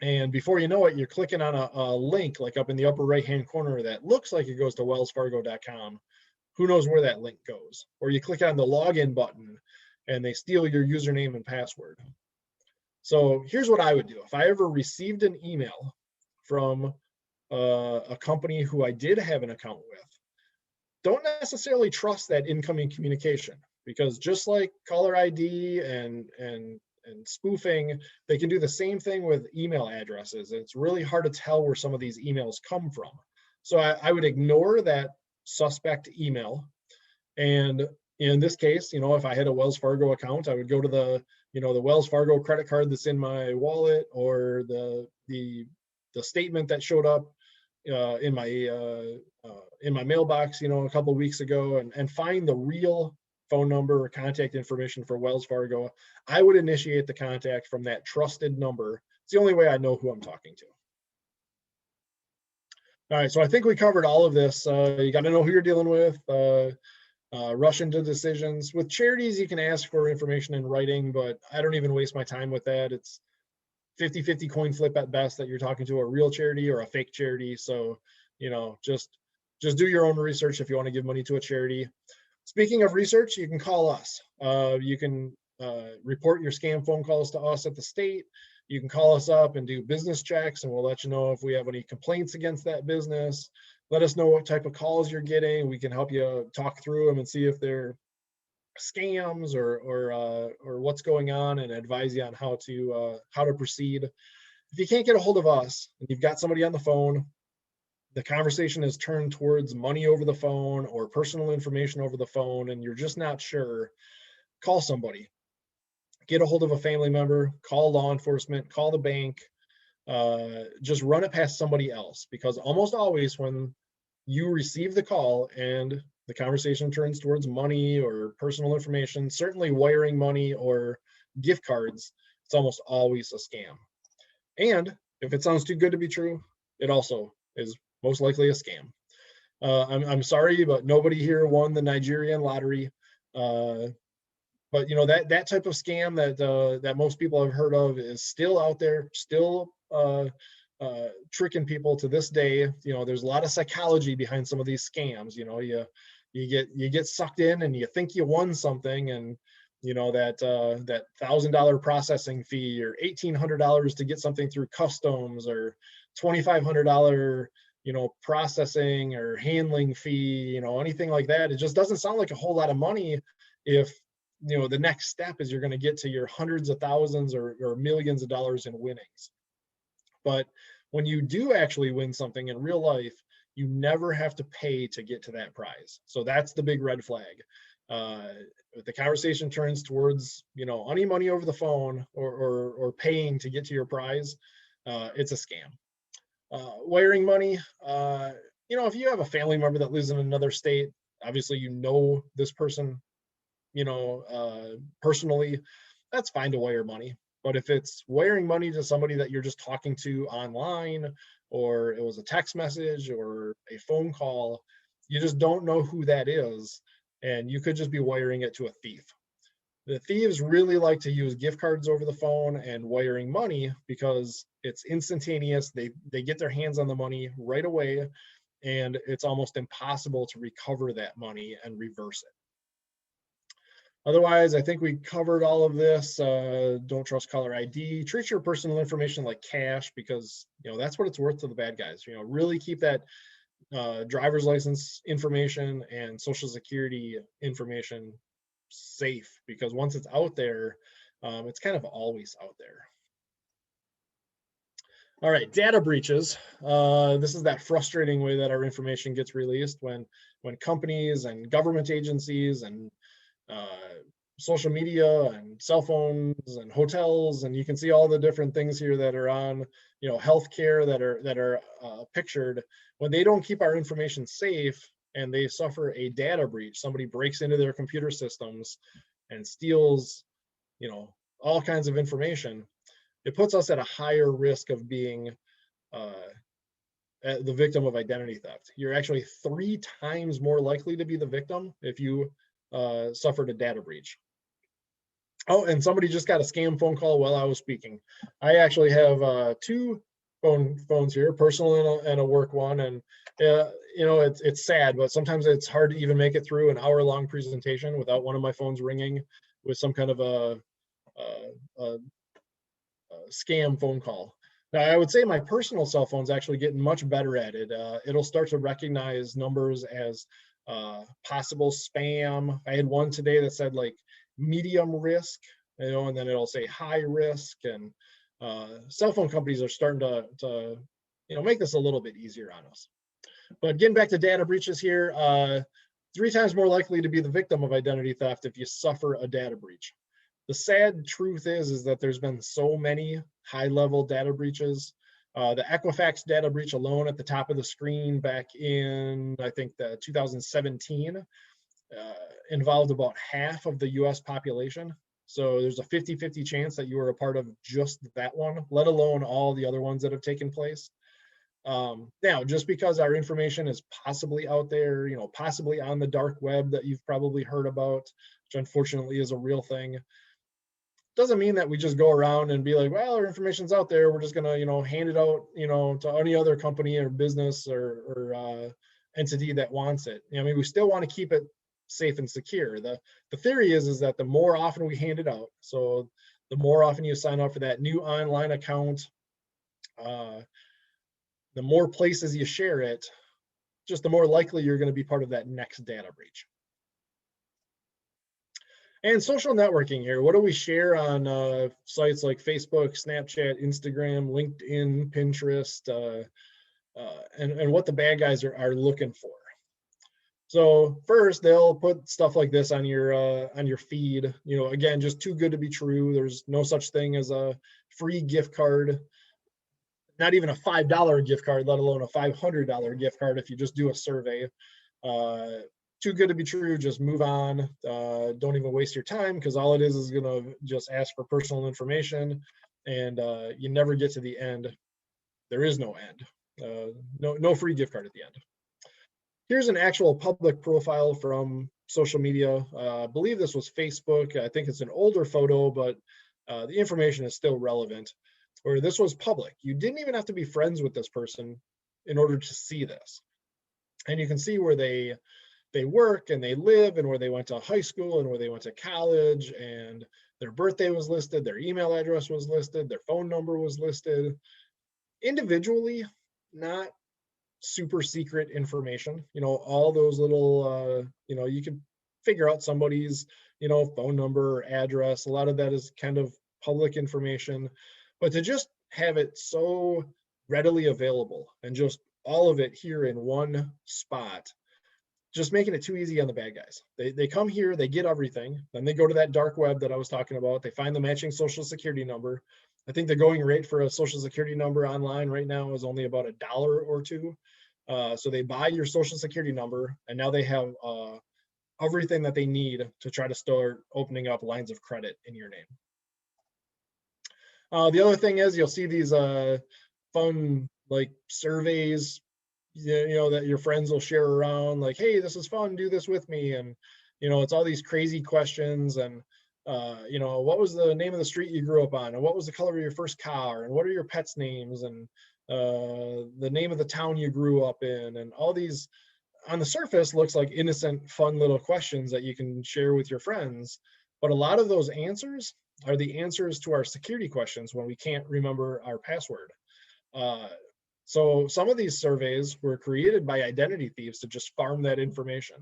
And before you know it, you're clicking on a link, like up in the upper right-hand corner, that looks like it goes to wellsfargo.com. Who knows where that link goes? Or you click on the login button and they steal your username and password. So here's what I would do. If I ever received an email from a company who I did have an account with, don't necessarily trust that incoming communication, because just like caller ID and spoofing, they can do the same thing with email addresses. It's really hard to tell where some of these emails come from. So I would ignore that suspect email. And in this case, if I had a Wells Fargo account, I would go to the Wells Fargo credit card that's in my wallet, or the statement that showed up in my mailbox, a couple of weeks ago, and find the real phone number or contact information for Wells Fargo. I would initiate the contact from that trusted number. It's the only way I know who I'm talking to. All right, so I think we covered all of this. You got to know who you're dealing with. Rush into decisions. With charities, you can ask for information in writing, but I don't even waste my time with that. It's 50-50 coin flip at best that you're talking to a real charity or a fake charity. So, just do your own research if you want to give money to a charity. Speaking of research, you can call us. You can report your scam phone calls to us at the state. You can call us up and do business checks, and we'll let you know if we have any complaints against that business. Let us know what type of calls you're getting. We can help you talk through them and see if they're scams or what's going on, and advise you on how to proceed. If you can't get a hold of us and you've got somebody on the phone, the conversation is turned towards money over the phone or personal information over the phone, and you're just not sure, call somebody. Get a hold of a family member, call law enforcement, call the bank, just run it past somebody else, because almost always when you receive the call and the conversation turns towards money or personal information, certainly wiring money or gift cards, it's almost always a scam. And if it sounds too good to be true, it also is most likely a scam. I'm sorry, but nobody here won the Nigerian lottery. But that type of scam that most people have heard of is still out there, still tricking people to this day. There's a lot of psychology behind some of these scams. You get sucked in and you think you won something, and that $1,000 processing fee, or $1,800 to get something through customs, or $2,500 processing or handling fee, anything like that. It just doesn't sound like a whole lot of money if the next step is you're going to get to your hundreds of thousands or millions of dollars in winnings. But when you do actually win something in real life, you never have to pay to get to that prize. So that's the big red flag. If the conversation turns towards any money over the phone or paying to get to your prize, it's a scam. Wiring money, if you have a family member that lives in another state, obviously this person personally, that's fine to wire money. But if it's wiring money to somebody that you're just talking to online, or it was a text message or a phone call, you just don't know who that is, and you could just be wiring it to a thief. The thieves really like to use gift cards over the phone and wiring money because it's instantaneous. They get their hands on the money right away, and it's almost impossible to recover that money and reverse it. Otherwise, I think we covered all of this. Don't trust caller ID. Treat your personal information like cash, because that's what it's worth to the bad guys. Really keep that driver's license information and social security information safe, because once it's out there, it's kind of always out there. All right, data breaches. This is that frustrating way that our information gets released when companies and government agencies and social media and cell phones and hotels, and you can see all the different things here that are on, healthcare that are pictured. When they don't keep our information safe and they suffer a data breach, somebody breaks into their computer systems and steals, all kinds of information, it puts us at a higher risk of being the victim of identity theft. You're actually 3 times more likely to be the victim if you suffered a data breach. Oh, and somebody just got a scam phone call while I was speaking. I actually have 2 phones here, personal and a work one, and it's sad, but sometimes it's hard to even make it through an hour-long presentation without one of my phones ringing with some kind of a scam phone call. Now, I would say my personal cell phone's actually getting much better at it. It'll start to recognize numbers as possible spam. I had one today that said like medium risk, and then it'll say high risk. And cell phone companies are starting to make this a little bit easier on us. But getting back to data breaches here, 3 times more likely to be the victim of identity theft if you suffer a data breach. The sad truth is that there's been so many high-level data breaches. The Equifax data breach alone at the top of the screen back in, I think, 2017 involved about half of the US population. So there's a 50-50 chance that you were a part of just that one, let alone all the other ones that have taken place. Now, just because our information is possibly out there, possibly on the dark web that you've probably heard about, which unfortunately is a real thing, doesn't mean that we just go around and be like, well, our information's out there, we're just gonna, hand it out, to any other company or business or entity that wants it. We still want to keep it safe and secure. The theory is that the more often we hand it out, so the more often you sign up for that new online account, the more places you share it, just the more likely you're going to be part of that next data breach. And social networking here. What do we share on sites like Facebook, Snapchat, Instagram, LinkedIn, Pinterest, and what the bad guys are looking for? So first, they'll put stuff like this on your feed. Again, just too good to be true. There's no such thing as a free gift card, not even a $5 gift card, let alone a $500 gift card if you just do a survey. Too good to be true, just move on. Don't even waste your time, because all it is gonna just ask for personal information, and you never get to the end. There is no end. No free gift card at the end. Here's an actual public profile from social media. I believe this was Facebook. I think it's an older photo, but the information is still relevant. Where this was public. You didn't even have to be friends with this person in order to see this. And you can see where they work and they live, and where they went to high school and where they went to college, and their birthday was listed, their email address was listed, their phone number was listed. Individually, not super secret information. All those little, you can figure out somebody's, phone number or address. A lot of that is kind of public information. But to just have it so readily available and just all of it here in one spot, just making it too easy on the bad guys. They come here, they get everything, then they go to that dark web that I was talking about, they find the matching social security number. I think the going rate for a social security number online right now is only about $1 or $2. So they buy your social security number, and now they have everything that they need to try to start opening up lines of credit in your name. The other thing is you'll see these fun like surveys, you know, that your friends will share around, like, hey, this is fun, do this with me. And, you know, it's all these crazy questions. And, you know, what was the name of the street you grew up on? And what was the color of your first car? And what are your pets' names? And the name of the town you grew up in? And all these, on the surface, looks like innocent, fun little questions that you can share with your friends. But a lot of those answers are the answers to our security questions when we can't remember our password. So some of these surveys were created by identity thieves to just farm that information.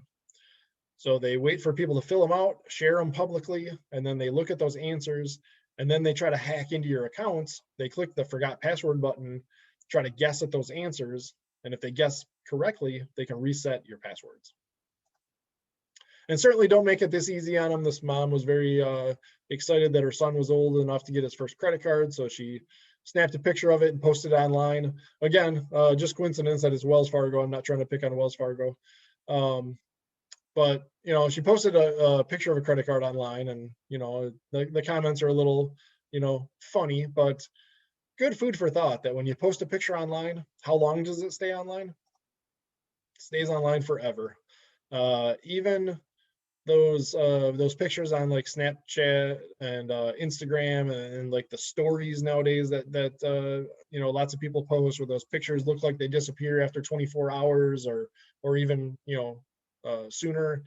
So they wait for people to fill them out, share them publicly, and then they look at those answers, and then they try to hack into your accounts. They click the forgot password button, try to guess at those answers, and if they guess correctly, they can reset your passwords. And certainly don't make it this easy on them. This mom was very excited that her son was old enough to get his first credit card, so she snapped a picture of it and posted it online. Again, just coincidence that it's Wells Fargo. I'm not trying to pick on Wells Fargo. But, you know, she posted a picture of a credit card online, and, you know, the comments are a little, you know, funny, but good food for thought that when you post a picture online, how long does it stay online? It stays online forever. Even those pictures on like Snapchat and Instagram and like the stories nowadays that you know, lots of people post, where those pictures look like they disappear after 24 hours or even, you know, sooner.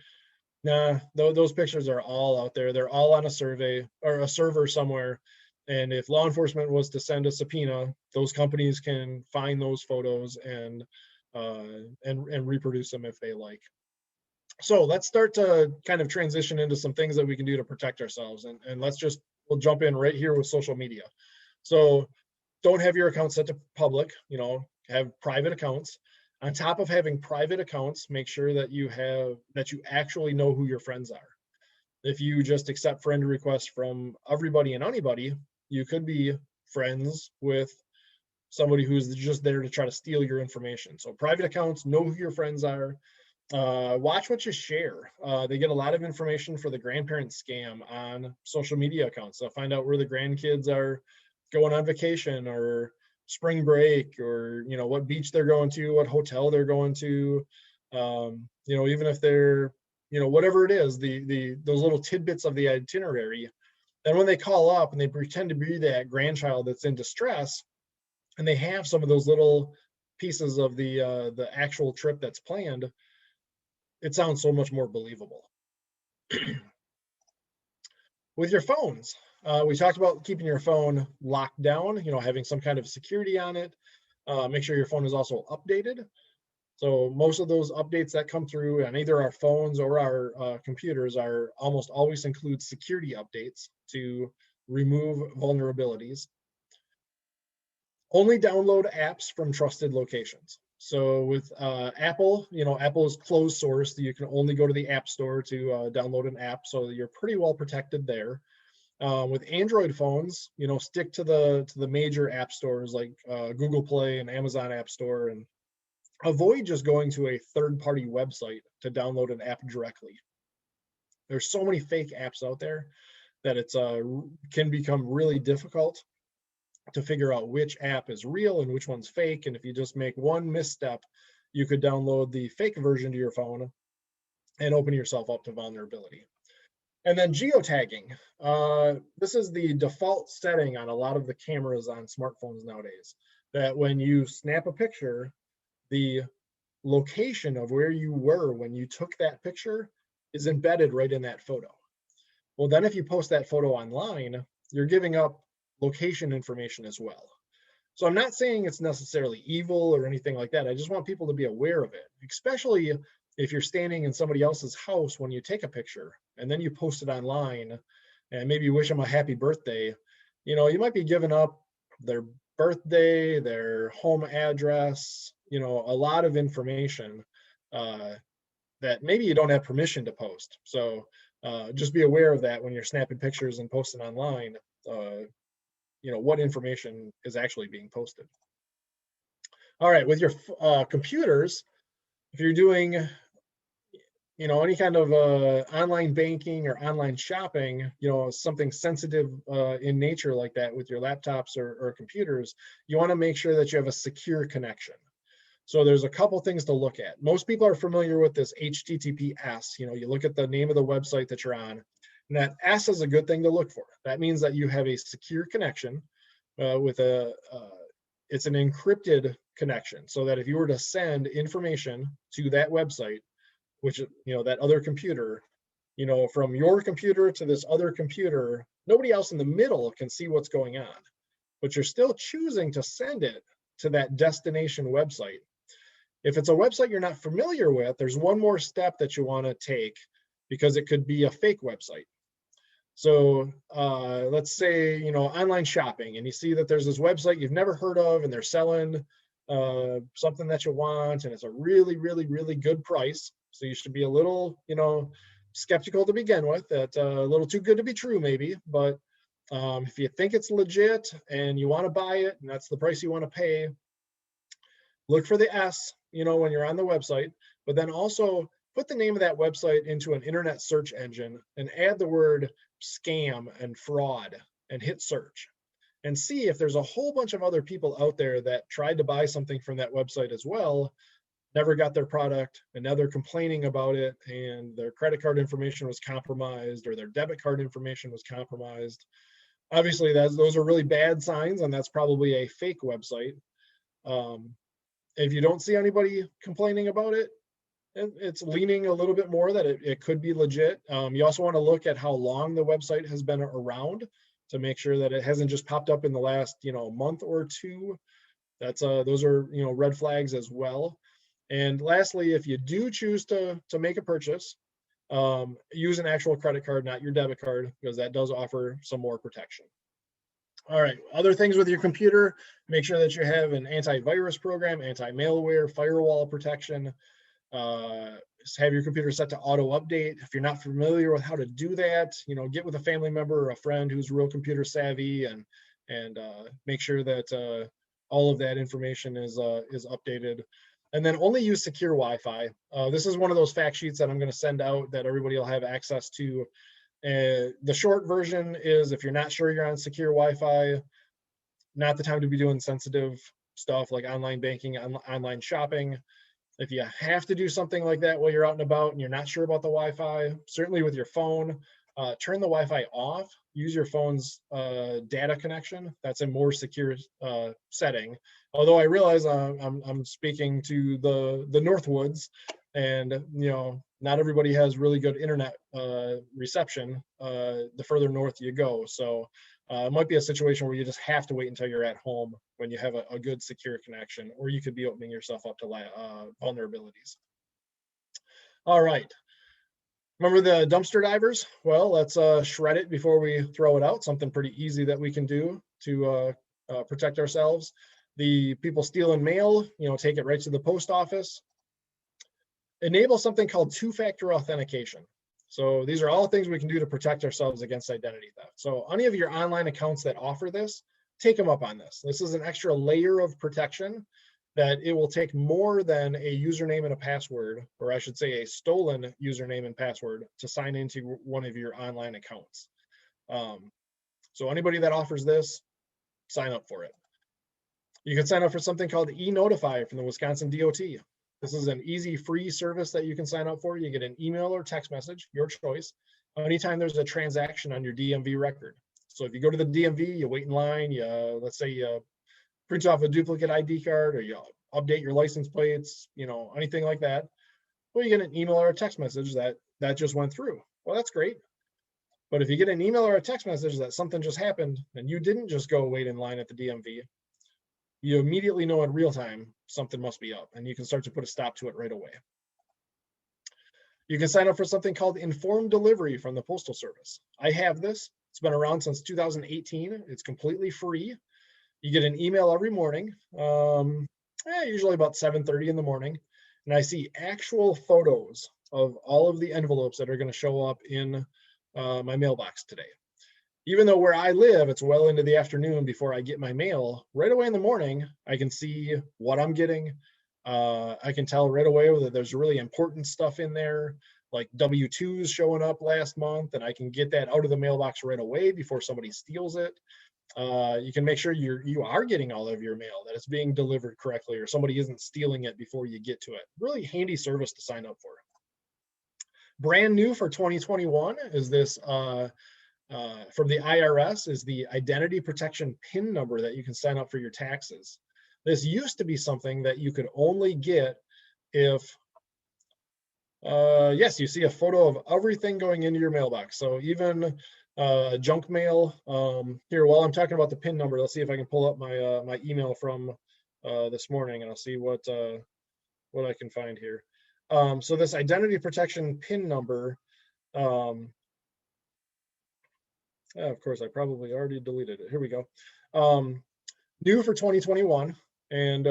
Nah, those pictures are all out there. They're all on a survey or a server somewhere. And if law enforcement was to send a subpoena, those companies can find those photos and reproduce them if they like. So let's start to kind of transition into some things that we can do to protect ourselves. And we'll jump in right here with social media. So don't have your account set to public, you know, have private accounts. On top of having private accounts, make sure that you actually know who your friends are. If you just accept friend requests from everybody and anybody, you could be friends with somebody who's just there to try to steal your information. So private accounts, know who your friends are. Watch what you share. They get a lot of information for the grandparent scam on social media accounts. They'll find out where the grandkids are going on vacation or spring break, or, you know, what beach they're going to, what hotel they're going to. You know, even if they're, you know, whatever it is, those little tidbits of the itinerary. Then when they call up and they pretend to be that grandchild that's in distress, and they have some of those little pieces of the actual trip that's planned, it sounds so much more believable. With your phones, we talked about keeping your phone locked down, you know, having some kind of security on it. Make sure your phone is also updated. So most of those updates that come through on either our phones or our computers are almost always include security updates to remove vulnerabilities. Only download apps from trusted locations. So with Apple, you know, Apple is closed source. You can only go to the App Store to download an app, so you're pretty well protected there. With Android phones, you know, stick to the major app stores like Google Play and Amazon App Store, and avoid just going to a third-party website to download an app directly. There's so many fake apps out there that it's can become really difficult to figure out which app is real and which one's fake. And if you just make one misstep, you could download the fake version to your phone and open yourself up to vulnerability. And then geotagging. This is the default setting on a lot of the cameras on smartphones nowadays, that when you snap a picture, the location of where you were when you took that picture is embedded right in that photo. Well, then if you post that photo online, you're giving up location information as well. So I'm not saying it's necessarily evil or anything like that. I just want people to be aware of it, especially if you're standing in somebody else's house when you take a picture and then you post it online and maybe you wish them a happy birthday. You know, you might be giving up their birthday, their home address, you know, a lot of information that maybe you don't have permission to post. So just be aware of that when you're snapping pictures and posting online. You know, what information is actually being posted. All right, with your computers, if you're doing any kind of online banking or online shopping, something sensitive in nature like that with your laptops or computers, you want to make sure that you have a secure connection. So there's a couple things to look at. Most people are familiar with this HTTPS. You look at the name of the website that you're on, and that S is a good thing to look for. That means that you have a secure connection with it's an encrypted connection, so that if you were to send information to that website, which, that other computer, from your computer to this other computer, nobody else in the middle can see what's going on, but you're still choosing to send it to that destination website. If it's a website you're not familiar with, there's one more step that you want to take, because it could be a fake website. So let's say, online shopping, and you see that there's this website you've never heard of, and they're selling something that you want, and it's a really, really, really good price. So you should be a little, skeptical to begin with, that a little too good to be true maybe, but if you think it's legit and you want to buy it, and that's the price you want to pay, look for the S, when you're on the website, but then also put the name of that website into an internet search engine and add the word scam and fraud and hit search, and see if there's a whole bunch of other people out there that tried to buy something from that website as well, never got their product, and now they're complaining about it, and their credit card information was compromised or their debit card information was compromised. Obviously, those are really bad signs, and that's probably a fake website. If you don't see anybody complaining about it, it's leaning a little bit more that it could be legit. You also want to look at how long the website has been around to make sure that it hasn't just popped up in the last month or two. Those are red flags as well. And lastly, if you do choose to make a purchase, use an actual credit card, not your debit card, because that does offer some more protection. All right, other things with your computer, make sure that you have an antivirus program, anti-malware, firewall protection. Have your computer set to auto update. If you're not familiar with how to do that, get with a family member or a friend who's real computer savvy, and make sure that all of that information is updated. And then only use secure Wi-Fi. This is one of those fact sheets that I'm going to send out that everybody will have access to. The short version is, if you're not sure you're on secure Wi-Fi, not the time to be doing sensitive stuff like online banking, online shopping. If you have to do something like that while you're out and about and you're not sure about the Wi-Fi, certainly with your phone, turn the Wi-Fi off. Use your phone's data connection. That's a more secure setting. Although I realize I'm speaking to the Northwoods, and not everybody has really good internet reception the further north you go. So it might be a situation where you just have to wait until you're at home when you have a good secure connection, or you could be opening yourself up to vulnerabilities. All right. Remember the dumpster divers? Well, let's shred it before we throw it out. Something pretty easy that we can do to protect ourselves. The people stealing mail, take it right to the post office. Enable something called two-factor authentication. So these are all things we can do to protect ourselves against identity theft. So any of your online accounts that offer this, take them up on this. This is an extra layer of protection that it will take more than a username and a password, or I should say a stolen username and password, to sign into one of your online accounts. So anybody that offers this, sign up for it. You can sign up for something called e-Notify from the Wisconsin DOT. This is an easy, free service that you can sign up for. You get an email or text message, your choice, anytime there's a transaction on your DMV record. So if you go to the DMV, you wait in line, let's say you print off a duplicate ID card, or you update your license plates, anything like that. Well, you get an email or a text message that just went through. Well, that's great. But if you get an email or a text message that something just happened and you didn't just go wait in line at the DMV, you immediately know in real time something must be up, and you can start to put a stop to it right away. You can sign up for something called informed delivery from the Postal Service. I have this. It's been around since 2018. It's completely free. You get an email every morning, usually about 7:30 in the morning, and I see actual photos of all of the envelopes that are going to show up in my mailbox today. Even though where I live, it's well into the afternoon before I get my mail, right away in the morning, I can see what I'm getting. I can tell right away whether there's really important stuff in there, like W-2s showing up last month, and I can get that out of the mailbox right away before somebody steals it. You can make sure you are getting all of your mail, that it's being delivered correctly, or somebody isn't stealing it before you get to it. Really handy service to sign up for. Brand new for 2021 is this from the IRS, is the Identity Protection PIN number that you can sign up for your taxes. This used to be something that you could only get if, yes, you see a photo of everything going into your mailbox. So even junk mail. Here, while I'm talking about the PIN number, let's see if I can pull up my my email from this morning, and I'll see what I can find here. So this Identity Protection PIN number, of course, I probably already deleted it. Here we go. New for 2021, and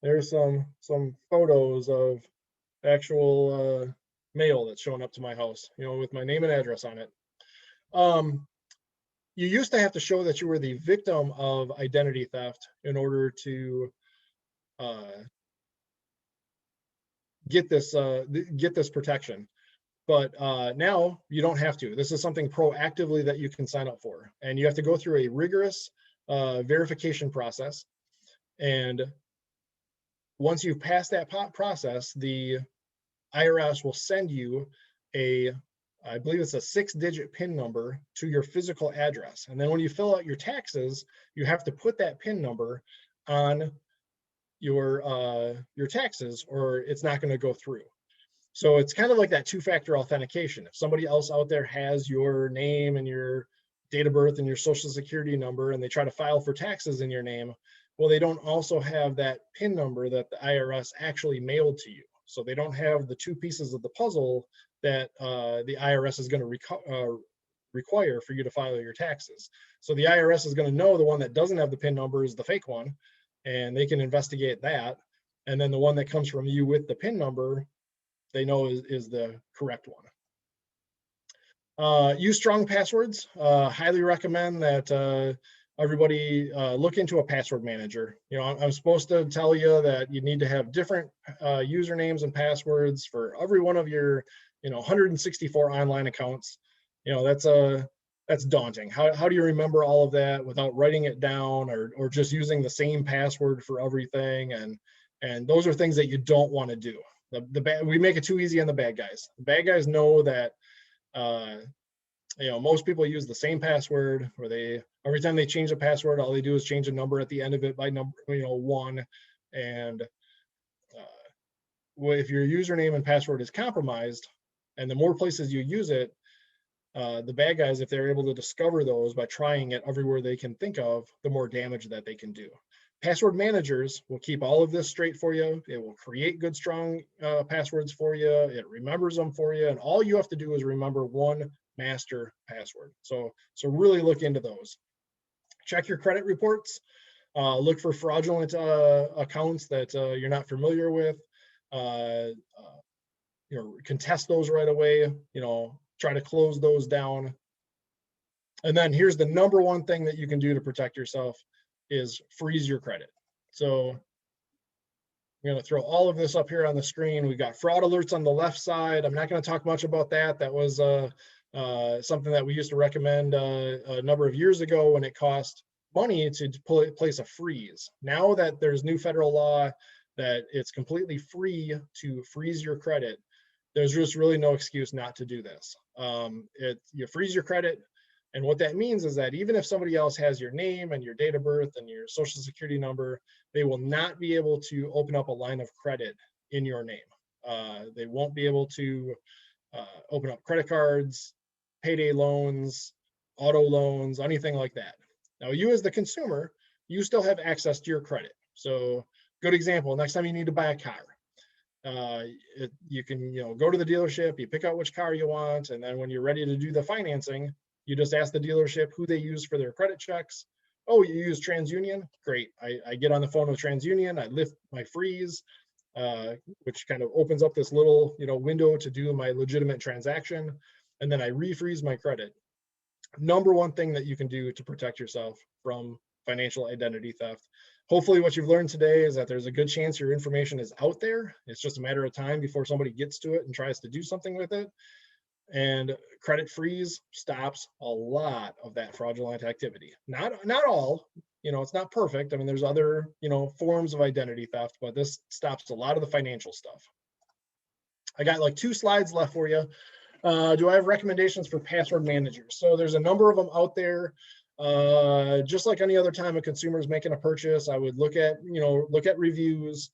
there's some photos of actual mail that's showing up to my house, you know, with my name and address on it. You used to have to show that you were the victim of identity theft in order to get this protection. But now you don't have to. This is something proactively that you can sign up for, and you have to go through a rigorous verification process. And once you've passed that process, the IRS will send you I believe it's a 6-digit PIN number to your physical address. And then when you fill out your taxes, you have to put that PIN number on your taxes, or it's not going to go through. So it's kind of like that two-factor authentication. If somebody else out there has your name and your date of birth and your social security number, and they try to file for taxes in your name, well, they don't also have that PIN number that the IRS actually mailed to you. So they don't have the two pieces of the puzzle that the IRS is going to require for you to file your taxes. So the IRS is going to know the one that doesn't have the PIN number is the fake one, and they can investigate that. And then the one that comes from you with the PIN number, they know is the correct one. Use strong passwords. Highly recommend that everybody look into a password manager. You know, I'm supposed to tell you that you need to have different usernames and passwords for every one of your 164 online accounts. You know, that's daunting. How do you remember all of that without writing it down, or just using the same password for everything? And those are things that you don't want to do. We make it too easy on the bad guys. The bad guys know that most people use the same password, or every time they change a password, all they do is change a number at the end of it by number 1. And if your username and password is compromised, and the more places you use it, the bad guys, if they're able to discover those by trying it everywhere they can think of, the more damage that they can do. Password managers will keep all of this straight for you. It will create good, strong passwords for you. It remembers them for you. And all you have to do is remember one master password. So really look into those. Check your credit reports. Look for fraudulent accounts that you're not familiar with. Contest those right away. Try to close those down. And then here's the number one thing that you can do to protect yourself is freeze your credit. So I'm going to throw all of this up here on the screen. We've got fraud alerts on the left side. I'm not going to talk much about that. That was something that we used to recommend a number of years ago when it cost money to place a freeze. Now that there's new federal law that it's completely free to freeze your credit, there's just really no excuse not to do this. You freeze your credit. And what that means is that even if somebody else has your name and your date of birth and your social security number, they will not be able to open up a line of credit in your name. They won't be able to open up credit cards, payday loans, auto loans, anything like that. Now, you as the consumer, you still have access to your credit. So good example, next time you need to buy a car, you can go to the dealership, you pick out which car you want, and then when you're ready to do the financing, you just ask the dealership who they use for their credit checks. Oh, you use TransUnion? Great. I get on the phone with TransUnion, I lift my freeze, which kind of opens up this little window to do my legitimate transaction, and then I refreeze my credit. Number one thing that you can do to protect yourself from financial identity theft. Hopefully what you've learned today is that there's a good chance your information is out there. It's just a matter of time before somebody gets to it and tries to do something with it. And credit freeze stops a lot of that fraudulent activity. Not all, it's not perfect. I mean, there's other, forms of identity theft, but this stops a lot of the financial stuff. I got like 2 slides left for you. Do I have recommendations for password managers? So there's a number of them out there. Just like any other time a consumer is making a purchase, I would look at reviews.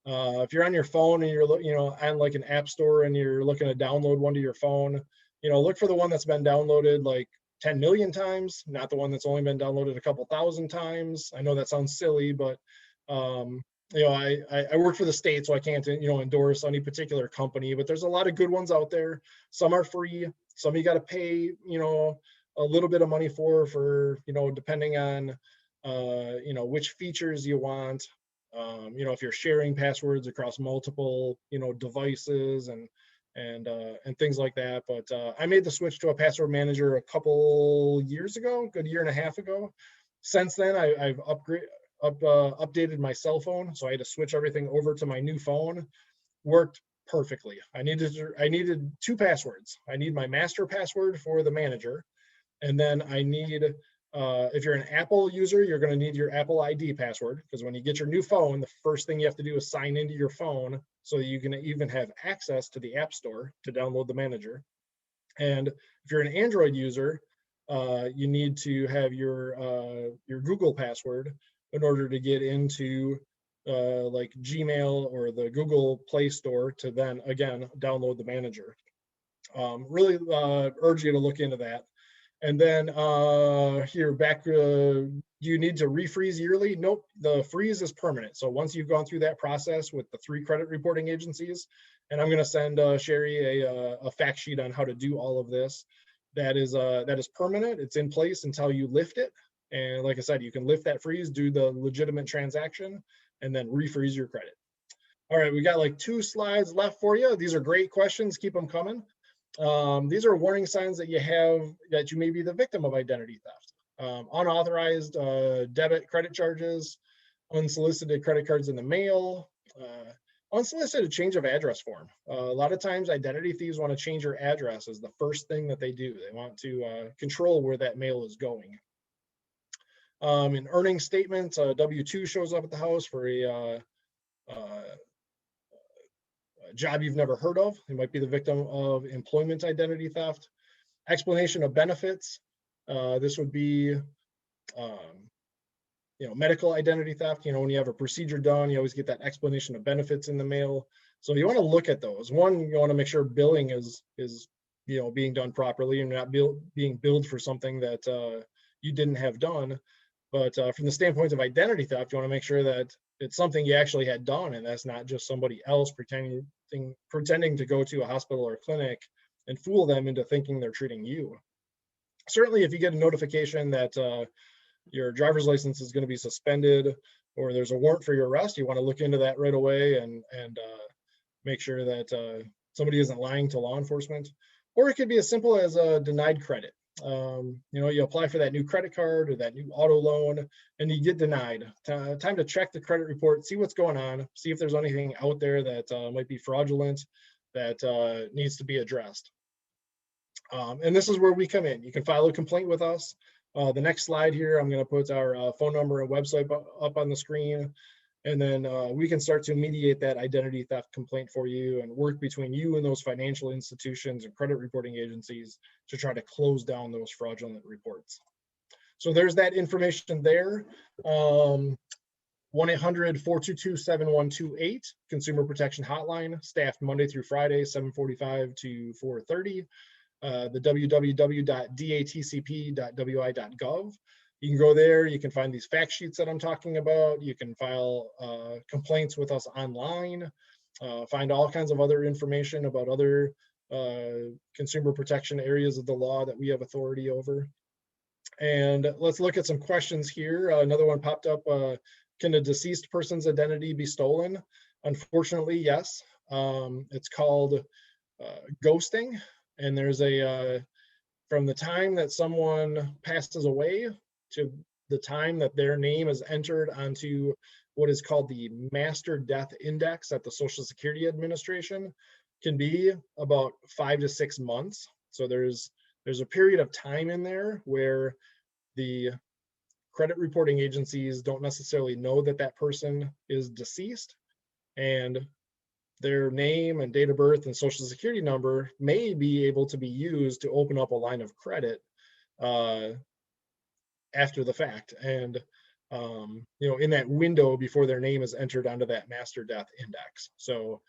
If you're on your phone and you're on like an app store and you're looking to download one to your phone, look for the one that's been downloaded like 10 million times, not the one that's only been downloaded a couple thousand times. I know that sounds silly, but I work for the state, so I can't endorse any particular company, but there's a lot of good ones out there. Some are free, some you got to pay a little bit of money for depending on which features you want. If you're sharing passwords across multiple devices and things like that. But I made the switch to a password manager a couple years ago, good year and a half ago. Since then, I've updated my cell phone, so I had to switch everything over to my new phone. Worked perfectly. I needed 2 passwords. I need my master password for the manager, and then I need, if you're an Apple user, you're going to need your Apple ID password, because when you get your new phone, the first thing you have to do is sign into your phone so that you can even have access to the App Store to download the manager. And if you're an Android user, you need to have your Google password in order to get into like Gmail or the Google Play Store to then again download the manager. Really urge you to look into that. And then here back, do you need to refreeze yearly? Nope, the freeze is permanent. So once you've gone through that process with the 3 credit reporting agencies, and I'm going to send Sherry a fact sheet on how to do all of this. That is permanent. It's in place until you lift it. And like I said, you can lift that freeze, do the legitimate transaction, and then refreeze your credit. All right, we got like 2 slides left for you. These are great questions. Keep them coming. These are warning signs that you have that you may be the victim of identity theft. Unauthorized debit credit charges, unsolicited credit cards in the mail, unsolicited change of address form. A lot of times identity thieves want to change your address as the first thing that they do. They want to control where that mail is going. An earnings statement, W-2 shows up at the house for a job you've never heard of. You might be the victim of employment identity theft. Explanation of benefits. This would be, medical identity theft. When you have a procedure done, you always get that explanation of benefits in the mail. So you want to look at those. One, you want to make sure billing is being done properly and not being billed for something that you didn't have done. But from the standpoint of identity theft, you want to make sure that it's something you actually had done, and that's not just somebody else pretending to go to a hospital or clinic and fool them into thinking they're treating you. Certainly, if you get a notification that your driver's license is going to be suspended or there's a warrant for your arrest, you want to look into that right away and make sure that somebody isn't lying to law enforcement. Or it could be as simple as a denied credit. You apply for that new credit card or that new auto loan and you get denied. Time to check the credit report, see what's going on, see if there's anything out there that might be fraudulent that needs to be addressed. And this is where we come in. You can file a complaint with us. The next slide here, I'm going to put our phone number and website up on the screen. And then we can start to mediate that identity theft complaint for you and work between you and those financial institutions and credit reporting agencies to try to close down those fraudulent reports. So there's that information there. 1-800-422-7128, Consumer Protection Hotline, staffed Monday through Friday, 7:45 to 4:30. The www.datcp.wi.gov. You can go there, you can find these fact sheets that I'm talking about, you can file complaints with us online, find all kinds of other information about other consumer protection areas of the law that we have authority over. And let's look at some questions here. Another one popped up, can a deceased person's identity be stolen? Unfortunately, yes. It's called ghosting, and there's from the time that someone passes away to the time that their name is entered onto what is called the Master Death Index at the Social Security Administration can be about 5 to 6 months. So there's a period of time in there where the credit reporting agencies don't necessarily know that that person is deceased, and their name and date of birth and social security number may be able to be used to open up a line of credit after the fact. And you know, in that window before their name is entered onto that master death index. So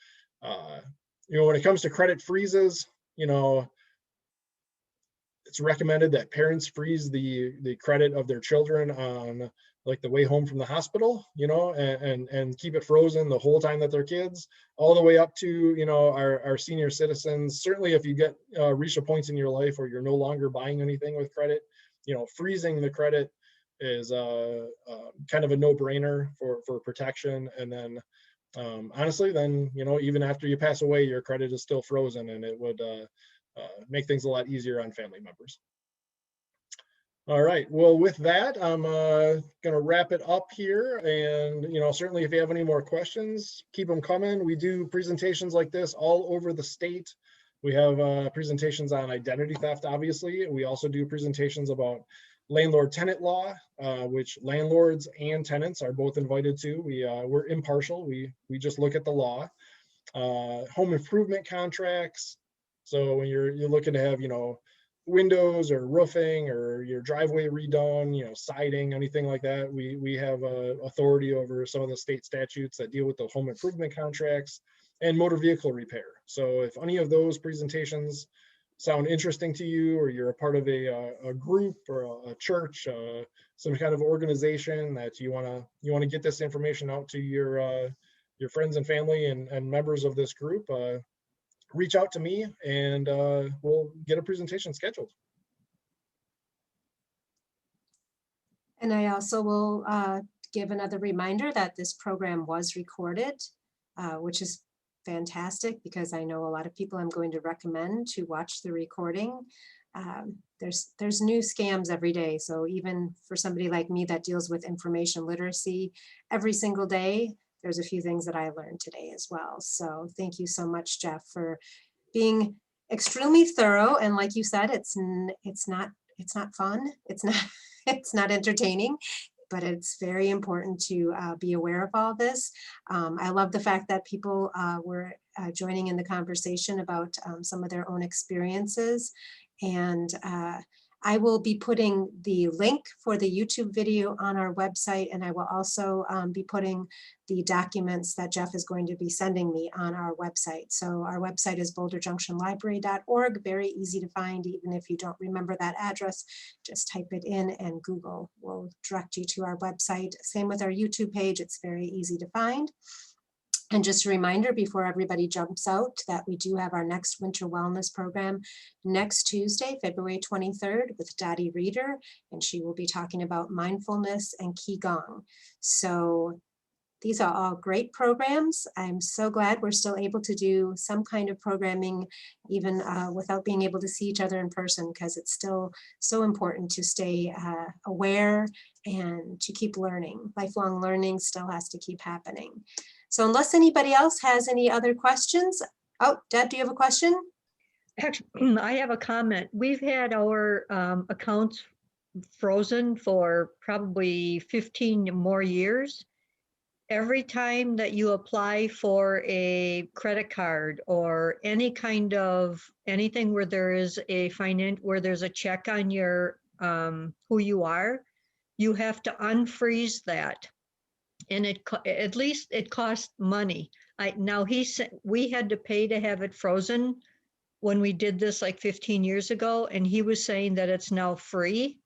you know, when it comes to credit freezes, you know, it's recommended that parents freeze the credit of their children on like the way home from the hospital, you know, and keep it frozen the whole time that they're kids, all the way up to, you know, our senior citizens. Certainly if you get reach a point in your life where you're no longer buying anything with credit, you know, freezing the credit is kind of a no-brainer for protection. And then honestly, then, you know, even after you pass away, your credit is still frozen, and it would make things a lot easier on family members. All right, well, with that, I'm going to wrap it up here. And, you know, certainly if you have any more questions, keep them coming. We do presentations like this all over the state. We have presentations on identity theft, obviously. We also do presentations about landlord-tenant law, which landlords and tenants are both invited to. We're impartial. We just look at the law. Home improvement contracts. So when you're looking to have, you know, windows or roofing or your driveway redone, you know, siding, anything like that, we have authority over some of the state statutes that deal with the home improvement contracts, and motor vehicle repair. So if any of those presentations sound interesting to you, or you're a part of a group or a church, some kind of organization that you want to get this information out to your friends and family and members of this group, reach out to me, and we'll get a presentation scheduled. And I also will give another reminder that this program was recorded, which is fantastic, because I know a lot of people I'm going to recommend to watch the recording. There's new scams every day. So even for somebody like me that deals with information literacy every single day, there's a few things that I learned today as well. So thank you so much, Jeff, for being extremely thorough. And like you said, it's not fun. It's not entertaining, but it's very important to be aware of all this. I love the fact that people were joining in the conversation about some of their own experiences. And I will be putting the link for the YouTube video on our website, and I will also be putting the documents that Jeff is going to be sending me on our website. So our website is boulderjunctionlibrary.org, very easy to find. Even if you don't remember that address, just type it in and Google will direct you to our website. Same with our YouTube page, it's very easy to find. And just a reminder before everybody jumps out that we do have our next winter wellness program next Tuesday, February 23rd, with Dottie Reeder, and she will be talking about mindfulness and Qigong. So these are all great programs. I'm so glad we're still able to do some kind of programming, even without being able to see each other in person, because it's still so important to stay aware and to keep learning. Lifelong learning still has to keep happening. So unless anybody else has any other questions. Oh, Deb, do you have a question? Actually, I have a comment. We've had our accounts frozen for probably 15 more years. Every time that you apply for a credit card or any kind of anything where there is where there's a check on your who you are, you have to unfreeze that. And at least it costs money. Now we had to pay to have it frozen when we did this like 15 years ago, and he was saying that it's now free.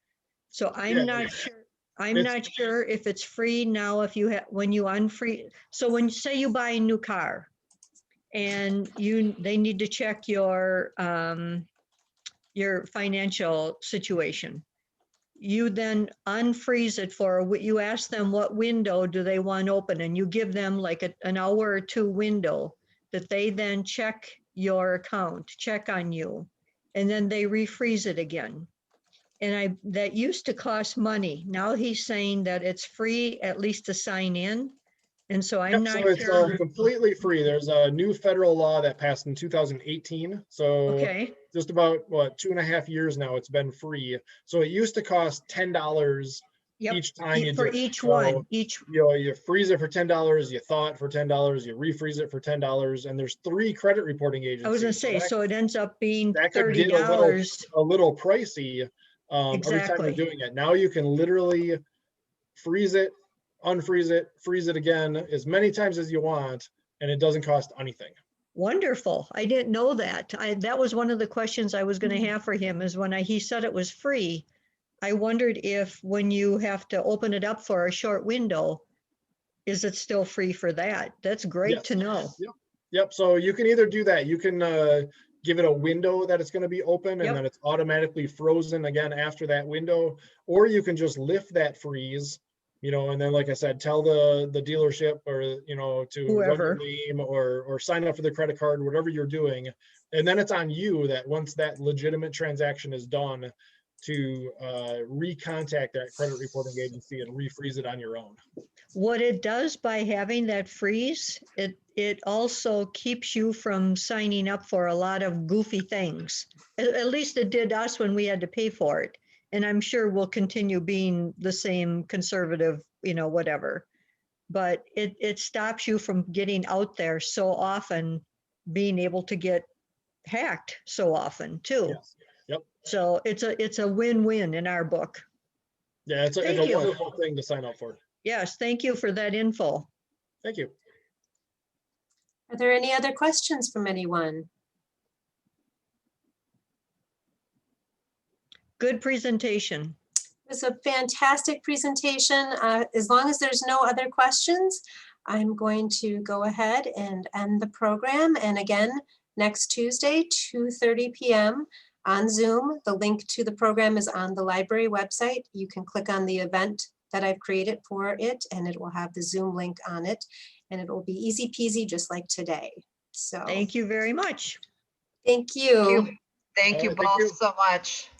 So I'm not sure. I'm not sure if it's free now. If you when you unfreeze. So when you say you buy a new car, and they need to check your financial situation. You then unfreeze it you ask them what window do they want open, and you give them like an hour or two window that they then check your account, check on you, and then they refreeze it again. And that used to cost money. Now he's saying that it's free, at least to sign in. And so I'm Yep, so not it's sure. completely free. There's a new federal law that passed in 2018. So Okay, just about, what, 2.5 years now, it's been free. So it used to cost $10 yep, each time you for did it. each So, one, each, you freeze it for $10, you thaw it for $10, you refreeze it for $10, and there's 3 credit reporting agencies. I was gonna say, so it ends up being that could $30. get a little pricey every time Exactly. you're doing it. Now you can literally freeze it, unfreeze it, freeze it again as many times as you want, and it doesn't cost anything. Wonderful. I didn't know that. That was one of the questions I was going to have for him, is when he said it was free. I wondered if when you have to open it up for a short window, is it still free for that? That's great Yes. to know. Yep. So you can either do that. You can give it a window that it's going to be open, and Yep. then it's automatically frozen again after that window, or you can just lift that freeze, and then, like I said, tell the dealership or, to Whoever. run your name or sign up for the credit card, whatever you're doing. And then it's on you that once that legitimate transaction is done to recontact that credit reporting agency and refreeze it on your own. What it does by having that freeze, it also keeps you from signing up for a lot of goofy things. At least it did us when we had to pay for it. And I'm sure we'll continue being the same conservative, whatever. But it stops you from getting out there so often, being able to get hacked so often too. Yes. Yep. So it's a win-win in our book. Yeah, it's a Thank you. wonderful thing to sign up for. Yes, thank you for that info. Thank you. Are there any other questions from anyone? Good presentation. It was a fantastic presentation. As long as there's no other questions, I'm going to go ahead and end the program. And again, next Tuesday, 2:30 p.m. on Zoom. The link to the program is on the library website. You can click on the event that I've created for it, and it will have the Zoom link on it. And it will be easy peasy, just like today. So Thank you very much. thank you. Thank you All right, thank you. both so much.